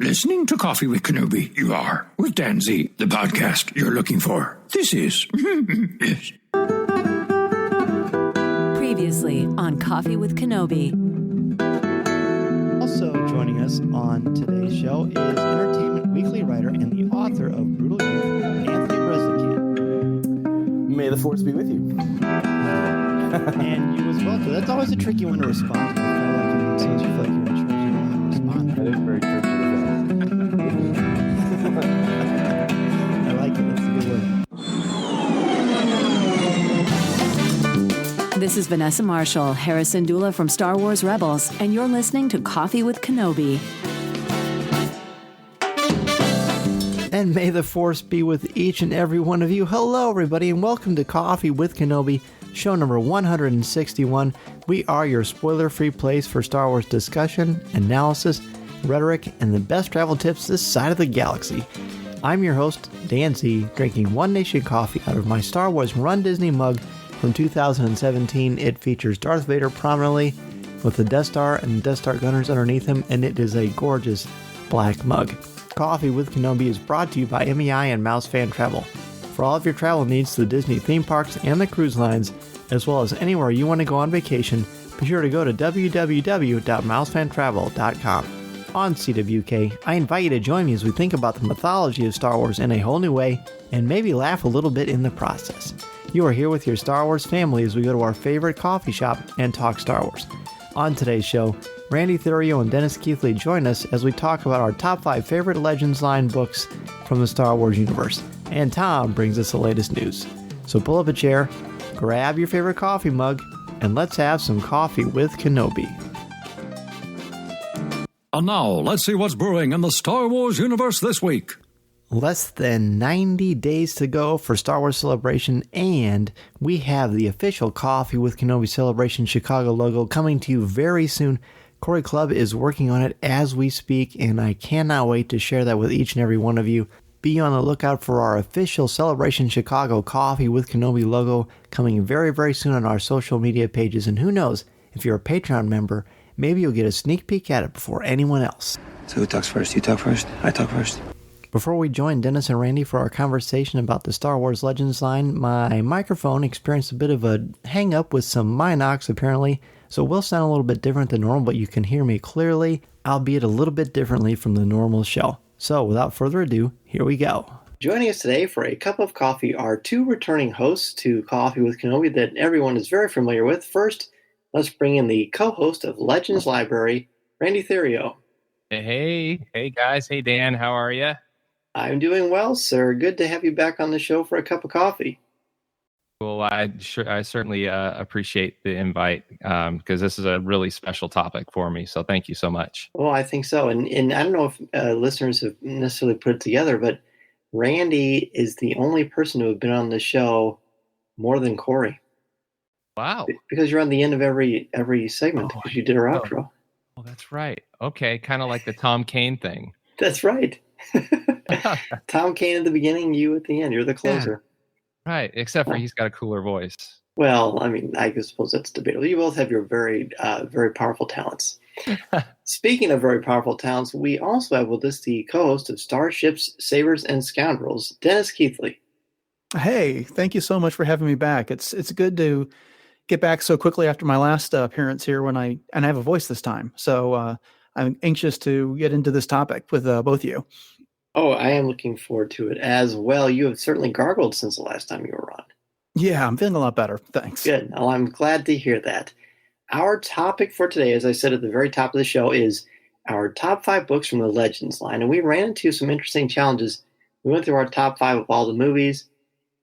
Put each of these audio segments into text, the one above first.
Listening to Coffee with Kenobi, you are, with Dan Z, the podcast you're looking for. This is... yes. Previously on Coffee with Kenobi. Also joining us on today's show is Entertainment Weekly writer and the author of Brutal Youth, Anthony Bresnikan. May the force be with you. And you as well, too. That's always a tricky one to respond to. I feel like sometimes you feel like you're in charge, you don't know how to respond. That is very tricky. I like it. That's a good word. This is Vanessa Marshall, Harrison Dula from Star Wars Rebels, and you're listening to Coffee with Kenobi. And may the force be with each and every one of you. Hello, everybody, and welcome to Coffee with Kenobi, show number 161. We are your spoiler-free place for Star Wars discussion, analysis, rhetoric, and the best travel tips this side of the galaxy. I'm your host, Dan Z, drinking One Nation coffee out of my Star Wars Run Disney mug from 2017. It features Darth Vader prominently with the Death Star and Death Star gunners underneath him, and it is a gorgeous black mug. Coffee with Kenobi is brought to you by MEI and Mouse Fan Travel. For all of your travel needs to the Disney theme parks and the cruise lines, as well as anywhere you want to go on vacation, be sure to go to www.mousefantravel.com. On CWK, I invite you to join me as we think about the mythology of Star Wars in a whole new way, and maybe laugh a little bit in the process. You are here with your Star Wars family as we go to our favorite coffee shop and talk Star Wars. On today's show, Randy Therio and Dennis Keithley join us as we talk about our top 5 favorite Legends line books from the Star Wars universe. And Tom brings us the latest news. So pull up a chair, grab your favorite coffee mug, and let's have some coffee with Kenobi. And now, let's see what's brewing in the Star Wars universe this week. Less than 90 days to go for Star Wars Celebration, and we have the official Coffee with Kenobi Celebration Chicago logo coming to you very soon. Corey Clubb is working on it as we speak, and I cannot wait to share that with each and every one of you. Be on the lookout for our official Celebration Chicago Coffee with Kenobi logo coming very, very soon on our social media pages, and who knows, if you're a Patreon member, maybe you'll get a sneak peek at it before anyone else. So who talks first? You talk first? I talk first. Before we join Dennis and Randy for our conversation about the Star Wars Legends line, my microphone experienced a bit of a hang-up with some Minox apparently, so it will sound a little bit different than normal, but you can hear me clearly, albeit a little bit differently from the normal show. So without further ado, here we go. Joining us today for a cup of coffee are 2 returning hosts to Coffee with Kenobi that everyone is very familiar with. First, let's bring in the co-host of Legends Library, Randy Therio. Hey guys. Hey Dan, how are you? I'm doing well, sir. Good to have you back on the show for a cup of coffee. Well, I certainly appreciate the invite because this is a really special topic for me. So thank you so much. Well, I think so. And I don't know if listeners have necessarily put it together, but Randy is the only person who have been on the show more than Corey. Wow. Because you're on the end of every segment because you did our outro. Oh, that's right. Okay. Kind of like the Tom Kane thing. That's right. Tom Kane at the beginning, you at the end. You're the closer. Yeah. Right. Except for he's got a cooler voice. Well, I mean, I suppose that's debatable. You both have your very, very powerful talents. Speaking of very powerful talents, we also have with us the co-host of Starships, Sabers, and Scoundrels, Dennis Keithley. Hey, thank you so much for having me back. It's good to get back so quickly after my last appearance here and I have a voice this time. So I'm anxious to get into this topic with both of you. Oh, I am looking forward to it as well. You have certainly gargled since the last time you were on. Yeah, I'm feeling a lot better. Thanks. Good. Well, I'm glad to hear that. Our topic for today, as I said at the very top of the show, is our top 5 books from the Legends line. And we ran into some interesting challenges. We went through our top 5 of all the movies.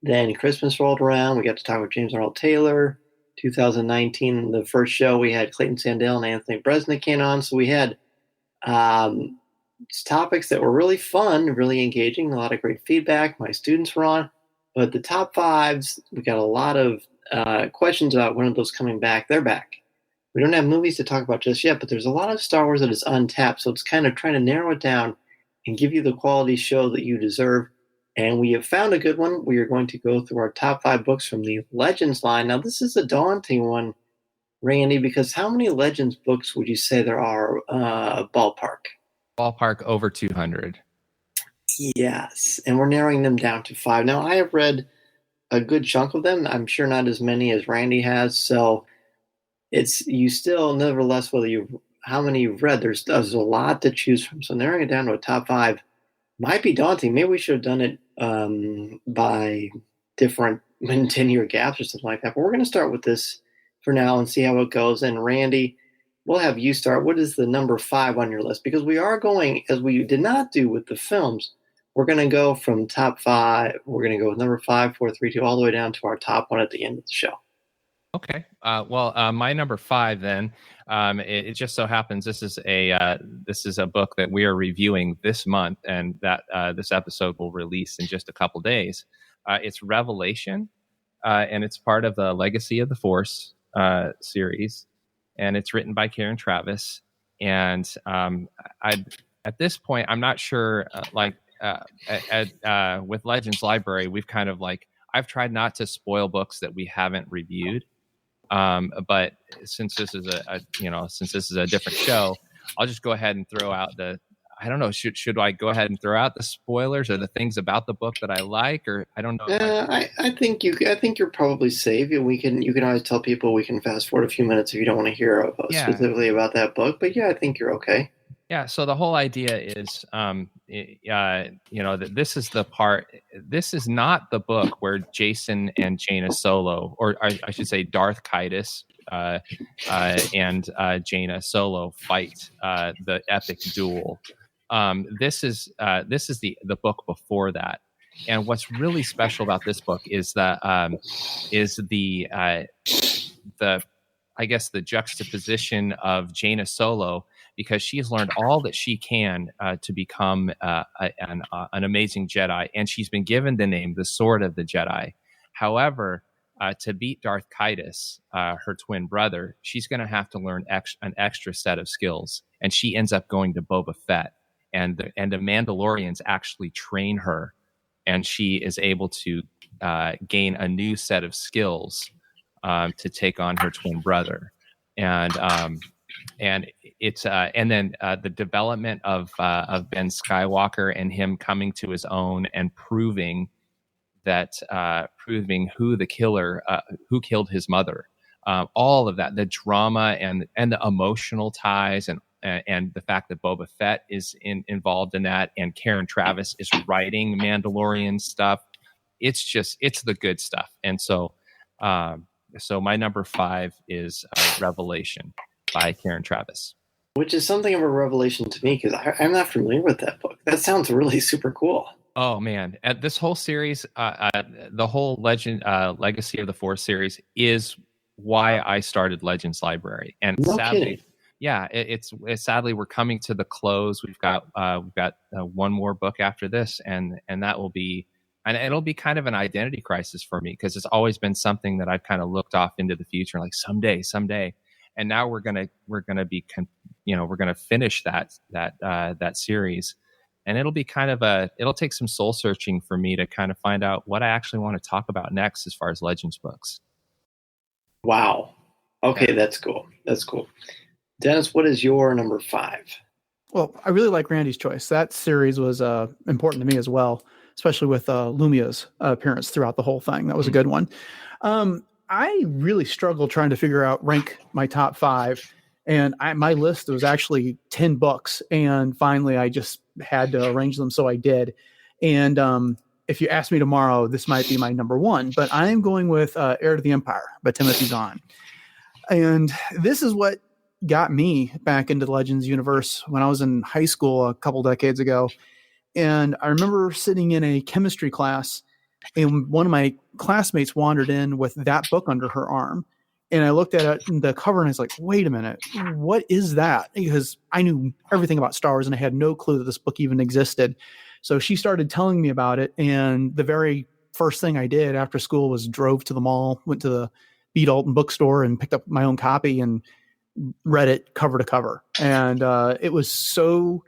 Then Christmas rolled around. We got to talk with James Arnold Taylor. 2019, the first show, we had Clayton Sandell and Anthony Bresnikan on. So we had topics that were really fun, really engaging, a lot of great feedback. My students were on. But the top 5s, we got a lot of questions about when are those coming back. They're back. We don't have movies to talk about just yet, but there's a lot of Star Wars that is untapped. So it's kind of trying to narrow it down and give you the quality show that you deserve. And we have found a good one. We are going to go through our top 5 books from the Legends line. Now, this is a daunting one, Randy, because how many Legends books would you say there are ballpark? Ballpark over 200. Yes, and we're narrowing them down to 5. Now, I have read a good chunk of them. I'm sure not as many as Randy has, so it's you still, nevertheless, how many you've read, there's a lot to choose from. So narrowing it down to a top 5 might be daunting. Maybe we should have done it by different 10-year gaps or something like that. But we're going to start with this for now and see how it goes. And Randy, we'll have you start. What is the number 5 on your list? Because we are going, as we did not do with the films, we're going to go from top 5. We're going to go with number 5, 4, 3, 2, all the way down to our top 1 at the end of the show. Okay. My number 5 then. It just so happens this is a book that we are reviewing this month, and that this episode will release in just a couple days. It's Revelation, and it's part of the Legacy of the Force series, and it's written by Karen Traviss. And at this point, I'm not sure. With Legends Library, we've kind of I've tried not to spoil books that we haven't reviewed. But since this is a different show, I'll just go ahead and throw out I don't know. Should I go ahead and throw out the spoilers or the things about the book that I like, or I don't know? I think you're probably safe. You can always tell people we can fast forward a few minutes if you don't want to hear specifically about that book. But yeah, I think you're okay. Yeah. So the whole idea is, that this is the part. This is not the book where Jason and Jaina Solo, or I should say Darth Kaitis and Jaina Solo fight the epic duel. This is the book before that, and what's really special about this book is that the juxtaposition of Jaina Solo, because she has learned all that she can to become an amazing Jedi, and she's been given the name the Sword of the Jedi. However, to beat Darth Kaitis, her twin brother, she's going to have to learn an extra set of skills, and she ends up going to Boba Fett. And the Mandalorians actually train her, and she is able to gain a new set of skills to take on her twin brother, and it's and then the development of Ben Skywalker and him coming to his own and proving who the killer, who killed his mother, all of that, the drama and the emotional ties and the fact that Boba Fett is involved in that, and Karen Traviss is writing Mandalorian stuff. It's the good stuff. And so my number 5 is Revelation by Karen Traviss. Which is something of a revelation to me, because I'm not familiar with that book. That sounds really super cool. Oh man, this whole series, the whole Legacy of the Force series is why I started Legends Library. And no sadly, kidding. Yeah, it's sadly we're coming to the close. We've got one more book after this, and that will be, and it'll be kind of an identity crisis for me, because it's always been something that I've kind of looked off into the future, like someday, and now we're gonna finish that series, and it'll be kind of it'll take some soul searching for me to kind of find out what I actually want to talk about next as far as Legends books. Wow. Okay, yeah. That's cool. Dennis, what is your number 5? Well, I really like Randy's choice. That series was important to me as well, especially with Lumia's appearance throughout the whole thing. That was a good one. I really struggled trying to rank my top 5. And my list was actually 10 books. And finally, I just had to arrange them. So I did. And if you ask me tomorrow, this might be my number 1. But I am going with Heir to the Empire by Timothy Zahn. And this is what got me back into the Legends universe when I was in high school a couple decades ago. And I remember sitting in a chemistry class, and one of my classmates wandered in with that book under her arm. And I looked at the cover and I was like, wait a minute, what is that? Because I knew everything about Star Wars and I had no clue that this book even existed. So she started telling me about it. And the very first thing I did after school was drove to the mall, went to the B. Dalton bookstore and picked up my own copy and read it cover to cover. And it was so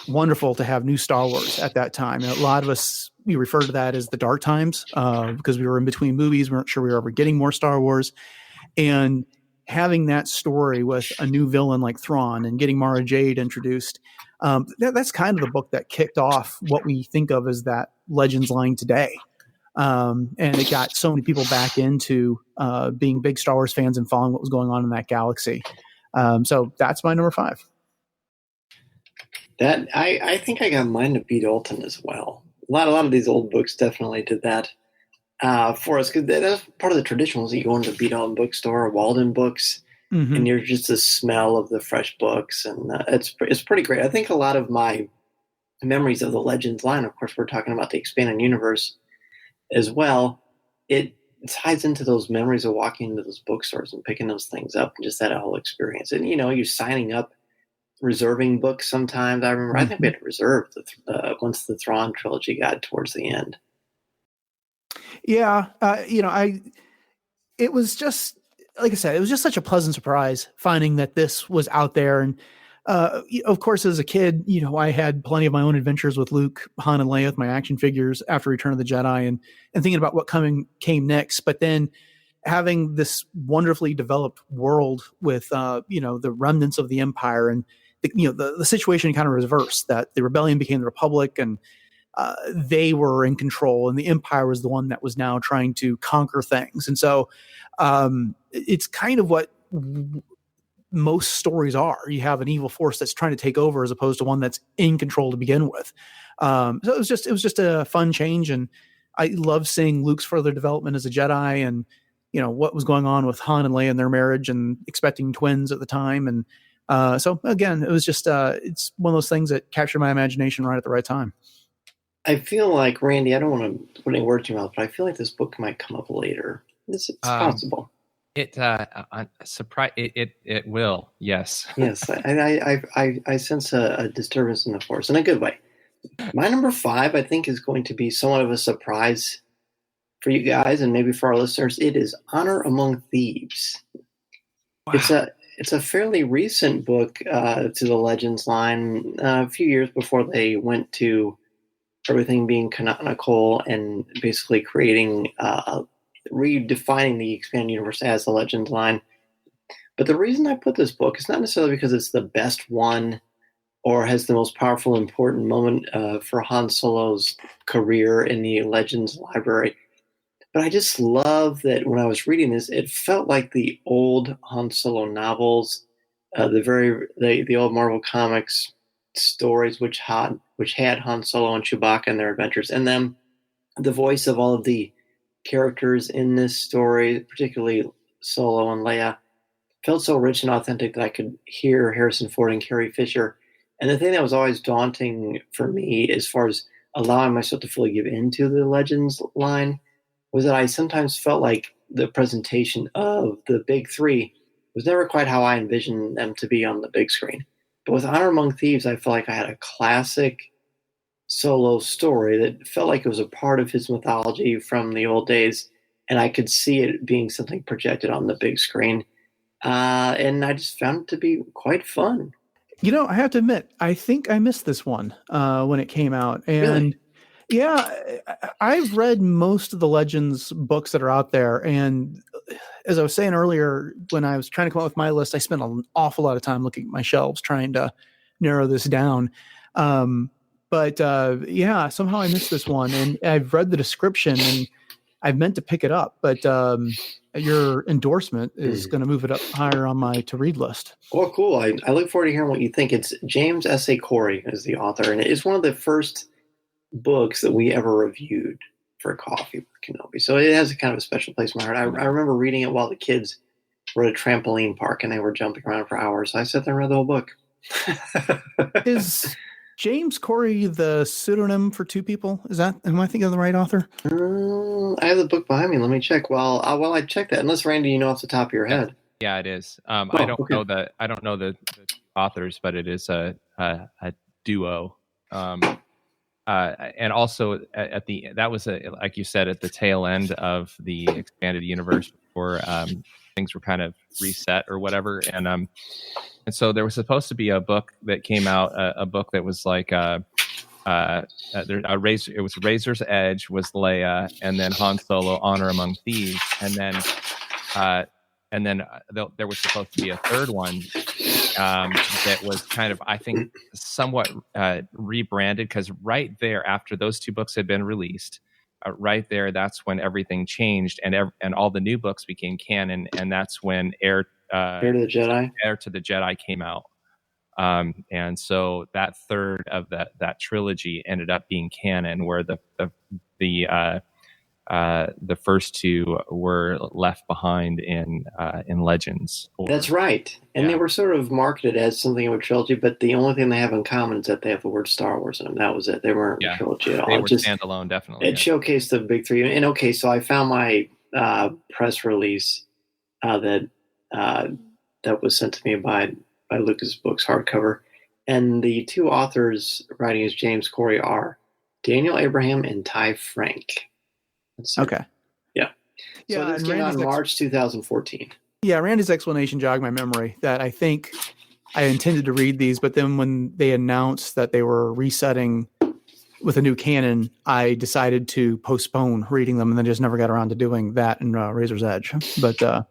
wonderful to have new Star Wars at that time. And a lot of us, we refer to that as the dark times because we were in between movies. We weren't sure we were ever getting more Star Wars. And having that story with a new villain like Thrawn and getting Mara Jade introduced, that's kind of the book that kicked off what we think of as that Legends line today. And it got so many people back into being big Star Wars fans and following what was going on in that galaxy. So that's my number 5. That I think I got mine to beat Alton as well. A lot of these old books definitely did that for us, because that's part of the tradition was that you go into the Beat Alton bookstore or Walden Books, and you're just the smell of the fresh books, and it's pretty great. I think a lot of my memories of the Legends line, of course, we're talking about the expanded universe as well. It ties into those memories of walking into those bookstores and picking those things up, and just that whole experience. And you're signing up, reserving books sometimes. I remember, I think we had to reserve once the Thrawn trilogy got towards the end. Yeah, it was just, like I said, it was just such a pleasant surprise finding that this was out there. And of course, as a kid, I had plenty of my own adventures with Luke, Han, and Leia with my action figures after Return of the Jedi, and thinking about what came next. But then having this wonderfully developed world with the remnants of the Empire, and the situation kind of reversed, that the rebellion became the Republic, and they were in control, and the Empire was the one that was now trying to conquer things. And so it's kind of what most stories are. You have an evil force that's trying to take over, as opposed to one that's in control to begin with. So it was just a fun change, and I love seeing Luke's further development as a Jedi, and what was going on with Han and Leia and their marriage, and expecting twins at the time. And so again, it was just it's one of those things that captured my imagination right at the right time. I feel like, Randy, I don't want to put any words in your mouth, but I feel like this book might come up later. It's possible. It will. Yes. Yes. I sense a disturbance in the force in a good way. My number 5, I think, is going to be somewhat of a surprise for you guys, and maybe for our listeners. It is Honor Among Thieves. Wow. It's a fairly recent book to the Legends line, a few years before they went to everything being canonical and basically creating, redefining the expanded universe as the Legends line. But the reason I put this book is not necessarily because it's the best one or has the most powerful, important moment for Han Solo's career in the Legends library. But I just love that when I was reading this, it felt like the old Han Solo novels, the old Marvel Comics stories, which had Han Solo and Chewbacca and their adventures, and then the voice of all of the characters in this story, particularly Solo and Leia, felt so rich and authentic that I could hear Harrison Ford and Carrie Fisher. And the thing that was always daunting for me, as far as allowing myself to fully give into the Legends line, was that I sometimes felt like the presentation of the big three was never quite how I envisioned them to be on the big screen. But with Honor Among Thieves, I felt like I had a classic Solo story that felt like it was a part of his mythology from the old days, and I could see it being something projected on the big screen. And I just found it to be quite fun. I have to admit, I think I missed this one when it came out. And really? Yeah, I've read most of the Legends books that are out there. And as I was saying earlier, when I was trying to come up with my list, I spent an awful lot of time looking at my shelves trying to narrow this down. But somehow I missed this one. And I've read the description and I've meant to pick it up. But your endorsement is going to move it up higher on my to-read list. Well, cool. I look forward to hearing what you think. It's James S.A. Corey is the author, and it's one of the first books that we ever reviewed for Coffee with Kenobi. So it has a kind of a special place in my heart. I remember reading it while the kids were at a trampoline park and they were jumping around for hours. So I sat there and read the whole book. Is James Corey the pseudonym for two people? Am I thinking of the right author? I have the book behind me. Let me check. While I check that, unless Randy, you know off the top of your head. Yeah, it is. I don't know the authors, but it is a duo. And also that was like you said, at the tail end of the expanded universe before things were kind of reset or whatever. And so there was supposed to be a book that came out, a book that was like it was Razor's Edge was Leia, and then Han Solo, Honor Among Thieves, and then And then there was supposed to be a third one that was kind of, I think, somewhat rebranded, because right there, after those two books had been released, right there, that's when everything changed, and all the new books became canon, and that's when Heir to the Jedi came out. And so that third of that trilogy ended up being canon, where the first two were left behind in Legends. That's right. And they were sort of marketed as something of a trilogy, but the only thing they have in common is that they have the word Star Wars in them. That was it. They weren't a trilogy at all. They were standalone, definitely. It showcased the big three. And okay, so I found my press release that was sent to me by Lucas Books hardcover. And the two authors writing as James Corey are Daniel Abraham and Ty Frank. Okay. Yeah. So this came out in March 2014. Yeah, Randy's explanation jogged my memory that I think I intended to read these, but then when they announced that they were resetting with a new canon, I decided to postpone reading them, and then just never got around to doing that in Razor's Edge. But now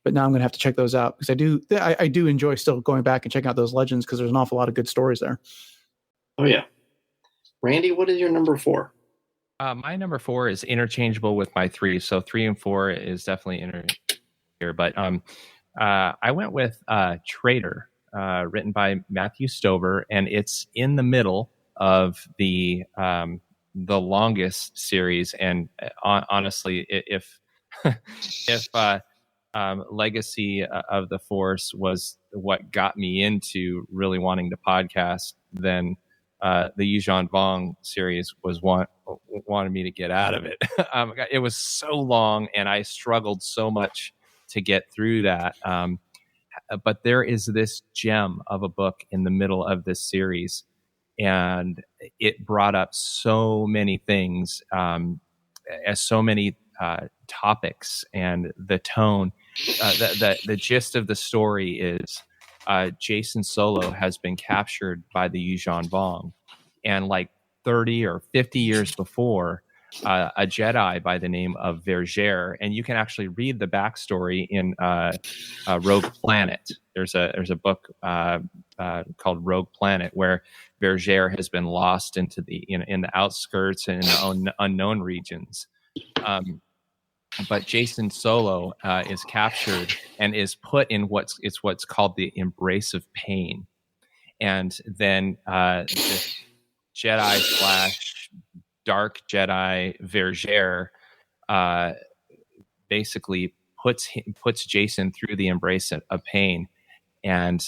I'm going to have to check those out, because I do enjoy still going back and checking out those Legends, because there's an awful lot of good stories there. Oh, yeah. Randy, what is your number 4? My number 4 is interchangeable with my 3, so 3 and 4 is definitely here. But I went with Traitor, written by Matthew Stover, and it's in the middle of the longest series. And honestly, if Legacy of the Force was what got me into really wanting to podcast, then the Yuuzhan Vong series was wanted me to get out of it. It was so long, and I struggled so much to get through that. But there is this gem of a book in the middle of this series, and it brought up so many things, as so many topics, and the tone. The gist of the story is Jason Solo has been captured by the Yuuzhan Vong, and like 30 or 50 years before, a Jedi by the name of Vergere, and you can actually read the backstory in Rogue Planet. There's a book called Rogue Planet, where Vergere has been lost into in the outskirts and in the unknown regions. But Jason Solo is captured and is put in what's called the embrace of pain, and then this Jedi / dark Jedi Vergere basically puts Jason through the embrace of pain, and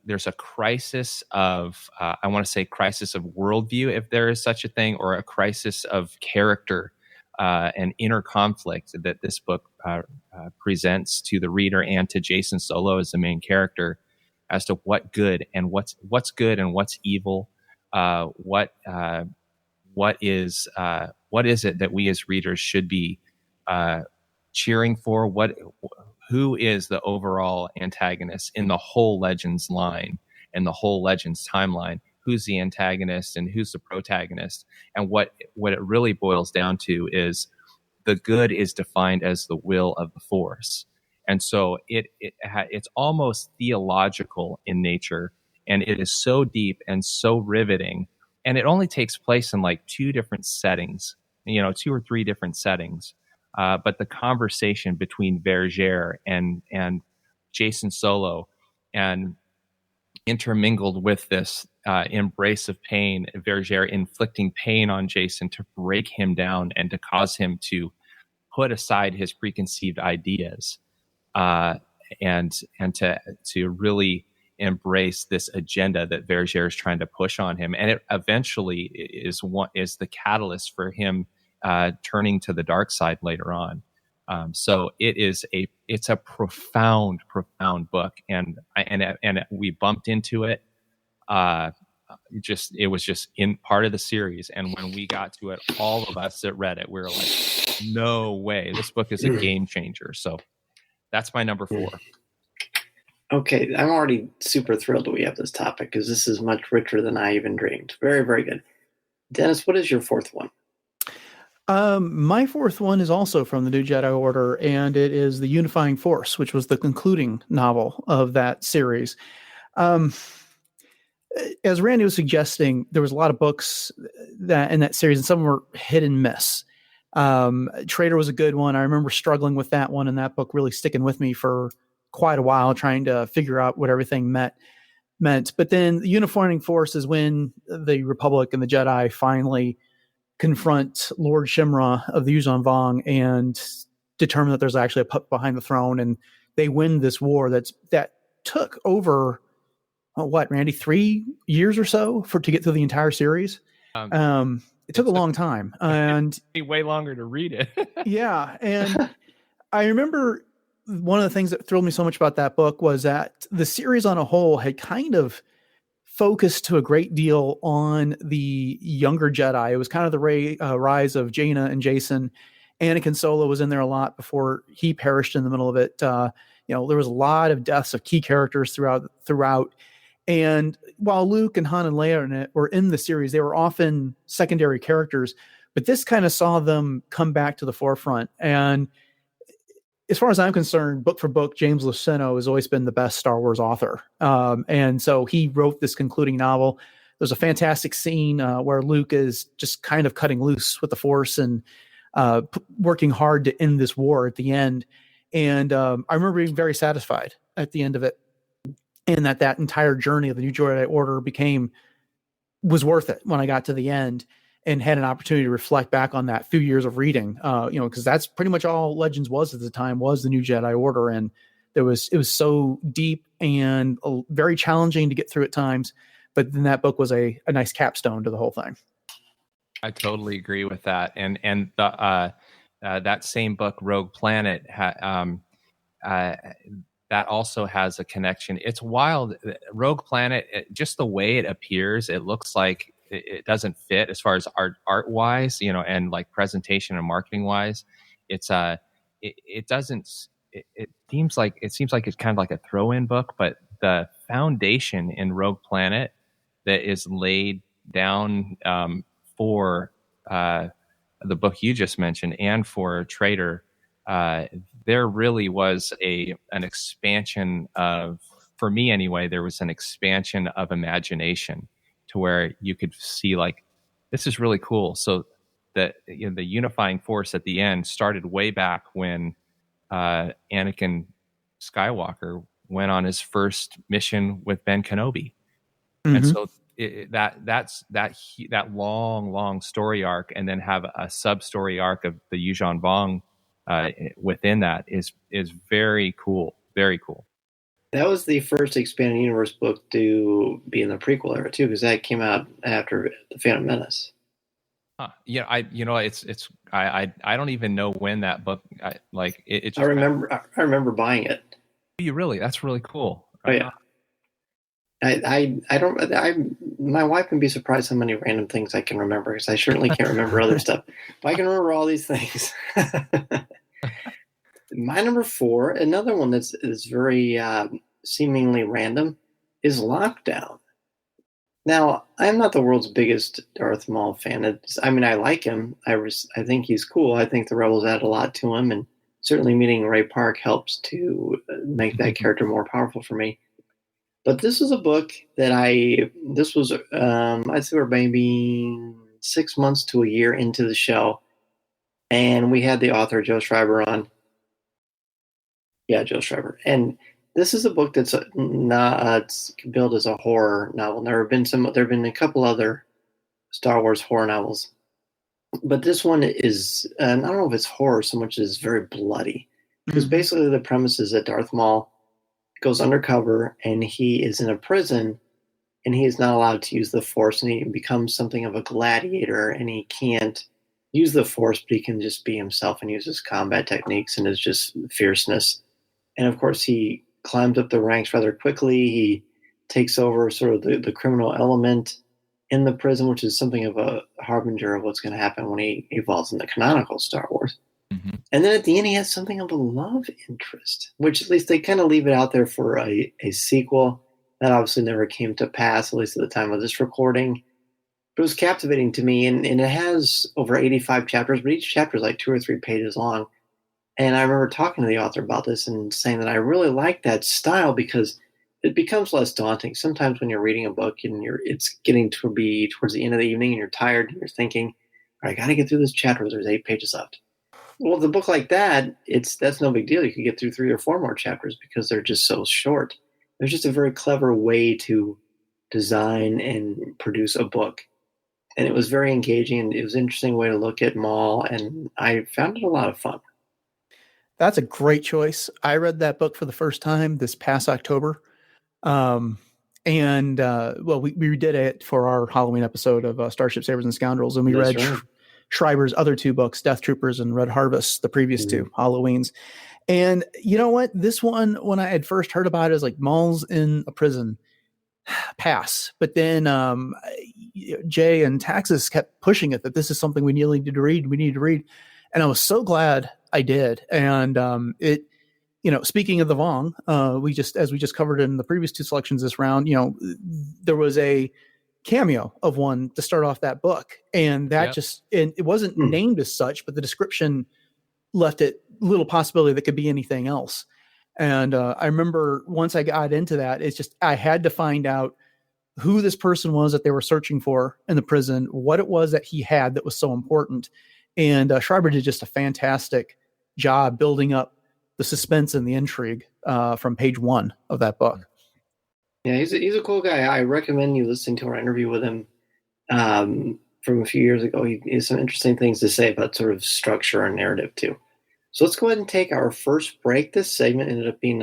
there's a crisis of I want to say crisis of worldview, if there is such a thing, or a crisis of character and inner conflict that this book presents to the reader and to Jason Solo as the main character, as to what good and what's good and what's evil. What is it that we as readers should be cheering for? Who is the overall antagonist in the whole Legends line and the whole Legends timeline? Who's the antagonist and who's the protagonist? And what it really boils down to is the good is defined as the will of the Force. And so it's almost theological in nature, and it is so deep and so riveting. And it only takes place in like 2 different settings, 2 or 3 different settings. But the conversation between Vergere and Jason Solo, and intermingled with this embrace of pain, Vergere inflicting pain on Jason to break him down and to cause him to put aside his preconceived ideas, and to really embrace this agenda that Vergere is trying to push on him. And it eventually is the catalyst for him turning to the dark side later on. So it's a profound book, and we bumped into it. It was just in part of the series, and when we got to it, all of us that read it, we were like, no way, this book is a game changer. So that's my number 4. Okay, I'm already super thrilled that we have this topic, because this is much richer than I even dreamed. Very, very good. Dennis, what is your 4th one? My fourth one is also from the New Jedi Order, and it is The Unifying Force, which was the concluding novel of that series. Um, as Randy was suggesting, there was a lot of books that in that series, and some were hit and miss. Traitor was a good one. I remember struggling with that one, and that book really sticking with me for quite a while, trying to figure out what everything meant. But then the Unifying Force is when the Republic and the Jedi finally confront Lord Shimra of the Yuuzhan Vong and determine that there's actually a puppet behind the throne, and they win this war that took over Randy, 3 years or so to get through the entire series. It took a long time, and way longer to read it. Yeah, and I remember one of the things that thrilled me so much about that book was that the series on a whole had kind of focused to a great deal on the younger Jedi. It was kind of the rise of Jaina and Jason. Anakin Solo was in there a lot before he perished in the middle of it. There was a lot of deaths of key characters throughout. And while Luke and Han and Leia were in the series, they were often secondary characters. But this kind of saw them come back to the forefront. And as far as I'm concerned, book for book, James Luceno has always been the best Star Wars author. And so he wrote this concluding novel. There's a fantastic scene where Luke is just kind of cutting loose with the Force and working hard to end this war at the end. And I remember being very satisfied at the end of it. And that entire journey of the New Jedi Order was worth it when I got to the end and had an opportunity to reflect back on that few years of reading, because that's pretty much all Legends was at the time, was the New Jedi Order. And it was so deep and very challenging to get through at times. But then that book was a nice capstone to the whole thing. I totally agree with that. And the that same book, Rogue Planet, that also has a connection. It's wild. Rogue Planet, just the way it appears, it looks like it doesn't fit as far as art wise, and like presentation and marketing wise. It's it seems like it's kind of like a throw-in book, but the foundation in Rogue Planet that is laid down for the book you just mentioned and for Traitor, there really was an expansion of, for me anyway, there was an expansion of imagination to where you could see like, this is really cool. So the unifying force at the end started way back when Anakin Skywalker went on his first mission with Ben Kenobi. Mm-hmm. And so that long story arc, and then have a sub story arc of the Yuuzhan Vong within that is very cool. Very cool. That was the first expanded universe book to be in the prequel era too, because that came out after The Phantom Menace. Yeah, I don't even know when that book. I remember buying it. You really? That's really cool. Oh yeah. My wife can be surprised how many random things I can remember, because I certainly can't remember other stuff. But I can remember all these things. My number 4, another one that's very seemingly random, is Lockdown. Now, I'm not the world's biggest Darth Maul fan. I like him. I think he's cool. I think the Rebels add a lot to him, and certainly meeting Ray Park helps to make that character more powerful for me. But this is a book that I'd say we're maybe 6 months to a year into the show, and we had the author Joe Schreiber on. Yeah, Joe Schreiber. And this is a book that's it's billed as a horror novel. There have been a couple other Star Wars horror novels, but this one is I don't know if it's horror so much as very bloody, because basically the premise is that Darth Maul goes undercover and he is in a prison, and he is not allowed to use the Force, and he becomes something of a gladiator, and he can't use the Force, but he can just be himself and use his combat techniques and his just fierceness. And of course, he climbs up the ranks rather quickly. He takes over sort of the criminal element in the prison, which is something of a harbinger of what's going to happen when he evolves in the canonical Star Wars. Mm-hmm. And then at the end, he has something of a love interest, which at least they kind of leave it out there for a sequel. That obviously never came to pass, at least at the time of this recording. But it was captivating to me, and it has over 85 chapters, but each chapter is like 2 or 3 pages long. And I remember talking to the author about this and saying that I really like that style because it becomes less daunting. Sometimes when you're reading a book and it's getting to be towards the end of the evening and you're tired and you're thinking, all right, I got to get through this chapter. There's 8 pages left. Well, the book like that, that's no big deal. You can get through 3 or 4 more chapters because they're just so short. There's just a very clever way to design and produce a book. And it was very engaging, and it was an interesting way to look at Maul, and I found it a lot of fun. That's a great choice. I read that book for the first time this past October. Well, we did it for our Halloween episode of Starship Sabers and Scoundrels, and we read right. Schreiber's other 2 books, Death Troopers and Red Harvest, the previous 2 Halloweens. And you know what? This one, when I had first heard about it, is like Maul's in a prison. Pass. But then Jay and Taxis kept pushing it that this is something we need to read. We need to read. And I was so glad I did. And speaking of the Vong, as we just covered in the previous 2 selections this round, there was a cameo of one to start off that book. And that and it wasn't named as such, but the description left it little possibility that could be anything else. And I remember once I got into that, it's just I had to find out who this person was that they were searching for in the prison, what it was that he had that was so important. And Schreiber did just a fantastic job building up the suspense and the intrigue from page 1 of that book. Yeah, he's a cool guy. I recommend you listening to our interview with him from a few years ago. He has some interesting things to say about sort of structure and narrative too. So let's go ahead and take our first break. This segment ended up being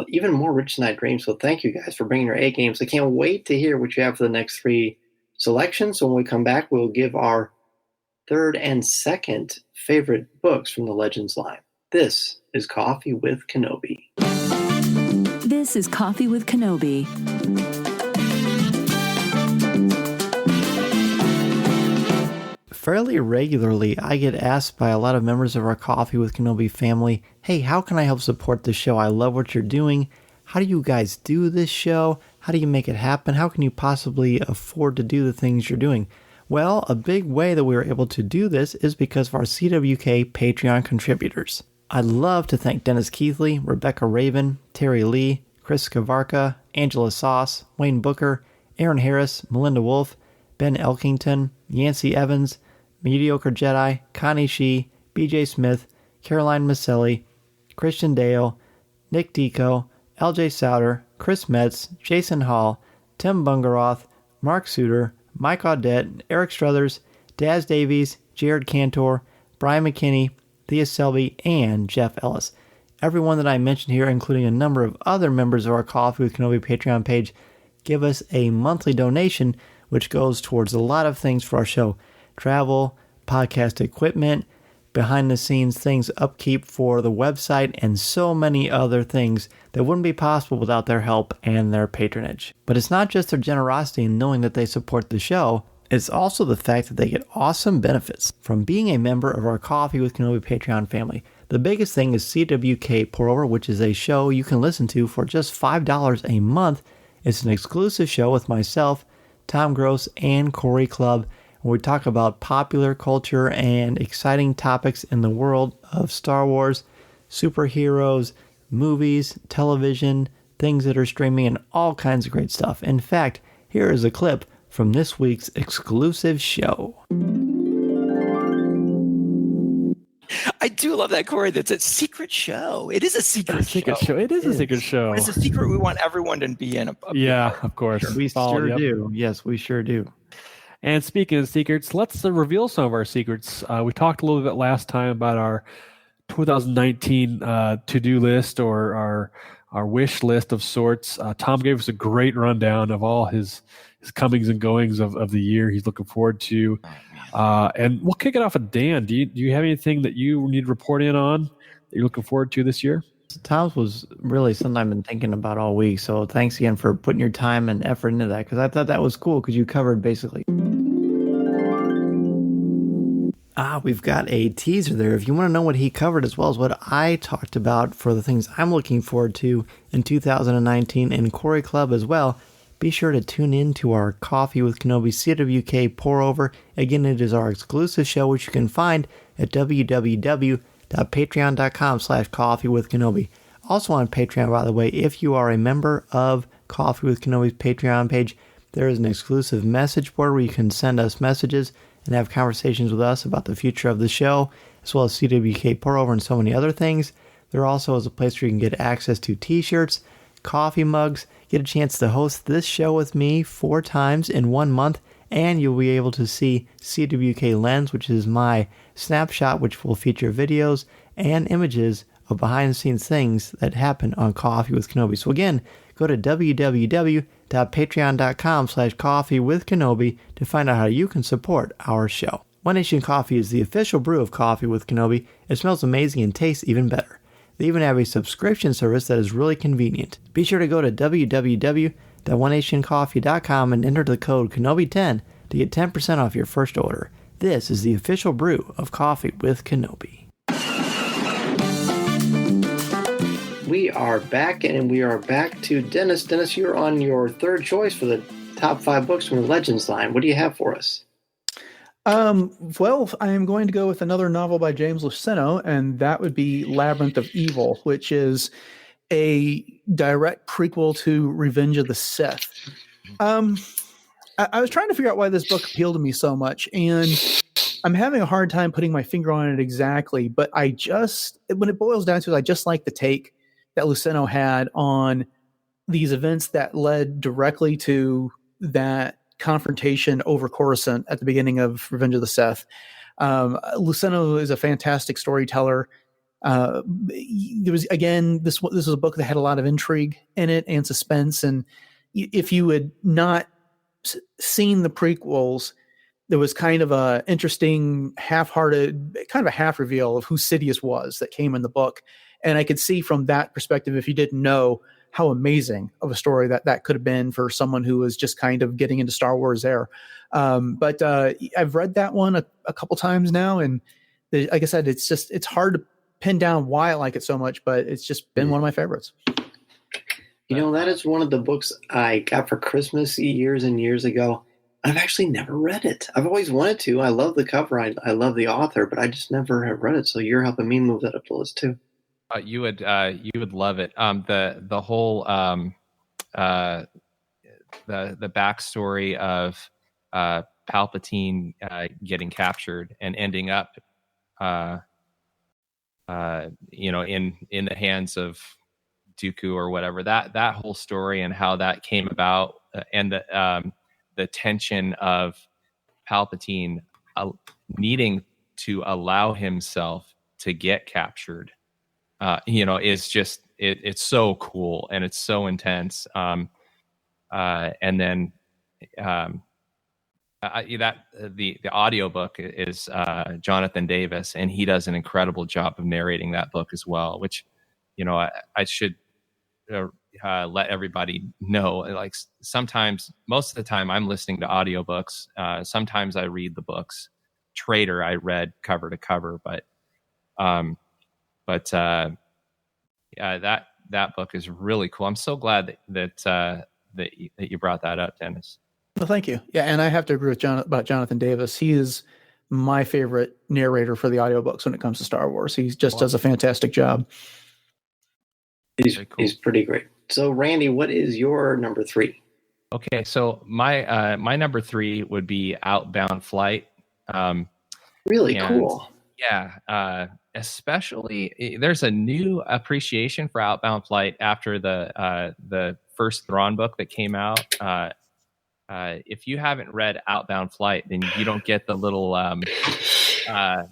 even more rich than I dreamed. So thank you guys for bringing your A games. I can't wait to hear what you have for the next 3 selections. So when we come back, we'll give our third and second favorite books from the Legends line. This is Coffee with Kenobi. This is Coffee with Kenobi. Fairly regularly, I get asked by a lot of members of our Coffee with Kenobi family, hey, how can I help support the show? I love what you're doing. How do you guys do this show? How do you make it happen? How can you possibly afford to do the things you're doing? Well, a big way that we were able to do this is because of our CWK Patreon contributors. I'd love to thank Dennis Keithley, Rebecca Raven, Terry Lee, Chris Skavarka, Angela Sauce, Wayne Booker, Aaron Harris, Melinda Wolf, Ben Elkington, Yancey Evans, Mediocre Jedi, Connie Shee, BJ Smith, Caroline Maselli, Christian Dale, Nick Deco, LJ Souter, Chris Metz, Jason Hall, Tim Bungaroth, Mark Suter, Mike Audette, Eric Struthers, Daz Davies, Jared Cantor, Brian McKinney, Thea Selby, and Jeff Ellis. Everyone that I mentioned here, including a number of other members of our Coffee with Kenobi Patreon page, give us a monthly donation, which goes towards a lot of things for our show. Travel, podcast equipment, behind the scenes things, upkeep for the website, and so many other things that wouldn't be possible without their help and their patronage. But it's not just their generosity in knowing that they support the show, it's also the fact that they get awesome benefits from being a member of our Coffee with Kenobi Patreon family. The biggest thing is CWK Pour Over, which is a show you can listen to for just $5 a month. It's an exclusive show with myself, Tom Gross, and Corey Club, where we talk about popular culture and exciting topics in the world of Star Wars, superheroes, movies, television, things that are streaming, and all kinds of great stuff. In fact, here is a clip from this week's exclusive show. I do love that, Corey. That's a secret show. It is a secret show. It is a secret show. It's a secret we want everyone to be in. Yeah, of course. We sure do. Yes, we sure do. And speaking of secrets, let's reveal some of our secrets. We talked a little bit last time about our 2019 to-do list or our wish list of sorts. Tom gave us a great rundown of all his comings and goings of the year he's looking forward to. And we'll kick it off with Dan. Do you have anything that you need to report in on that you're looking forward to this year? Tom's was really something I've been thinking about all week. So thanks again for putting your time and effort into that, because I thought that was cool because you covered basically. We've got a teaser there. If you want to know what he covered as well as what I talked about for the things I'm looking forward to in 2019 and Corey Club as well, be sure to tune in to our Coffee with Kenobi CWK pour over. Again, it is our exclusive show, which you can find at www.patreon.com/coffeewithkenobi. Also on Patreon, by the way, if you are a member of Coffee with Kenobi's Patreon page, there is an exclusive message board where you can send us messages and have conversations with us about the future of the show, as well as CWK pour over and so many other things. There also is a place where you can get access to t-shirts, coffee mugs, get a chance to host this show with me 4 times in 1 month, and you'll be able to see CWK Lens, which is my snapshot, which will feature videos and images of behind-the-scenes things that happen on Coffee with Kenobi. So again, go to www.patreon.com/coffeewithkenobi to find out how you can support our show. One Nation Coffee is the official brew of Coffee with Kenobi. It smells amazing and tastes even better. They even have a subscription service that is really convenient. Be sure to go to www.onenationcoffee.com and enter the code Kenobi10 to get 10% off your first order. This is the official brew of Coffee with Kenobi. We are back, and we are back to Dennis. Dennis, you're on your third choice for the top 5 books from the Legends line. What do you have for us? Well, I am going to go with another novel by James Luceno, and that would be Labyrinth of Evil, which is a direct prequel to Revenge of the Sith. I was trying to figure out why this book appealed to me so much, and I'm having a hard time putting my finger on it exactly, but when it boils down to it, I just like the take that Luceno had on these events that led directly to that confrontation over Coruscant at the beginning of Revenge of the Sith. Luceno is a fantastic storyteller. There was, again, this was a book that had a lot of intrigue in it and suspense. And if you had not seen the prequels, there was kind of a interesting half reveal of who Sidious was that came in the book. And I could see from that perspective, if you didn't know, how amazing of a story that could have been for someone who was just kind of getting into Star Wars there. But I've read that one a couple times now. And like I said, it's hard to pin down why I like it so much, but it's just been one of my favorites. You know, that is one of the books I got for Christmas years and years ago. I've actually never read it. I've always wanted to. I love the cover. I love the author, but I just never have read it. So you're helping me move that up the list too. You would love it. The whole the backstory of Palpatine getting captured and ending up in the hands of Dooku or whatever, that whole story and how that came about, and the tension of Palpatine needing to allow himself to get captured, is just it's so cool and it's so intense. And then the audiobook is Jonathan Davis, and he does an incredible job of narrating that book as well, which I should let everybody know. Like, sometimes, most of the time, I'm listening to audiobooks. Sometimes I read the books. Traitor I read cover to cover, but that book is really cool. I'm so glad that you brought that up, Dennis. Well, thank you. Yeah, and I have to agree with about Jonathan Davis. He is my favorite narrator for the audiobooks when it comes to Star Wars. He just does a fantastic job. He's pretty great. So, Randy, what is your number 3? Okay, so my number 3 would be Outbound Flight. Really cool. Yeah, especially there's a new appreciation for Outbound Flight after the first Thrawn book that came out. If you haven't read Outbound Flight, then you don't get the little the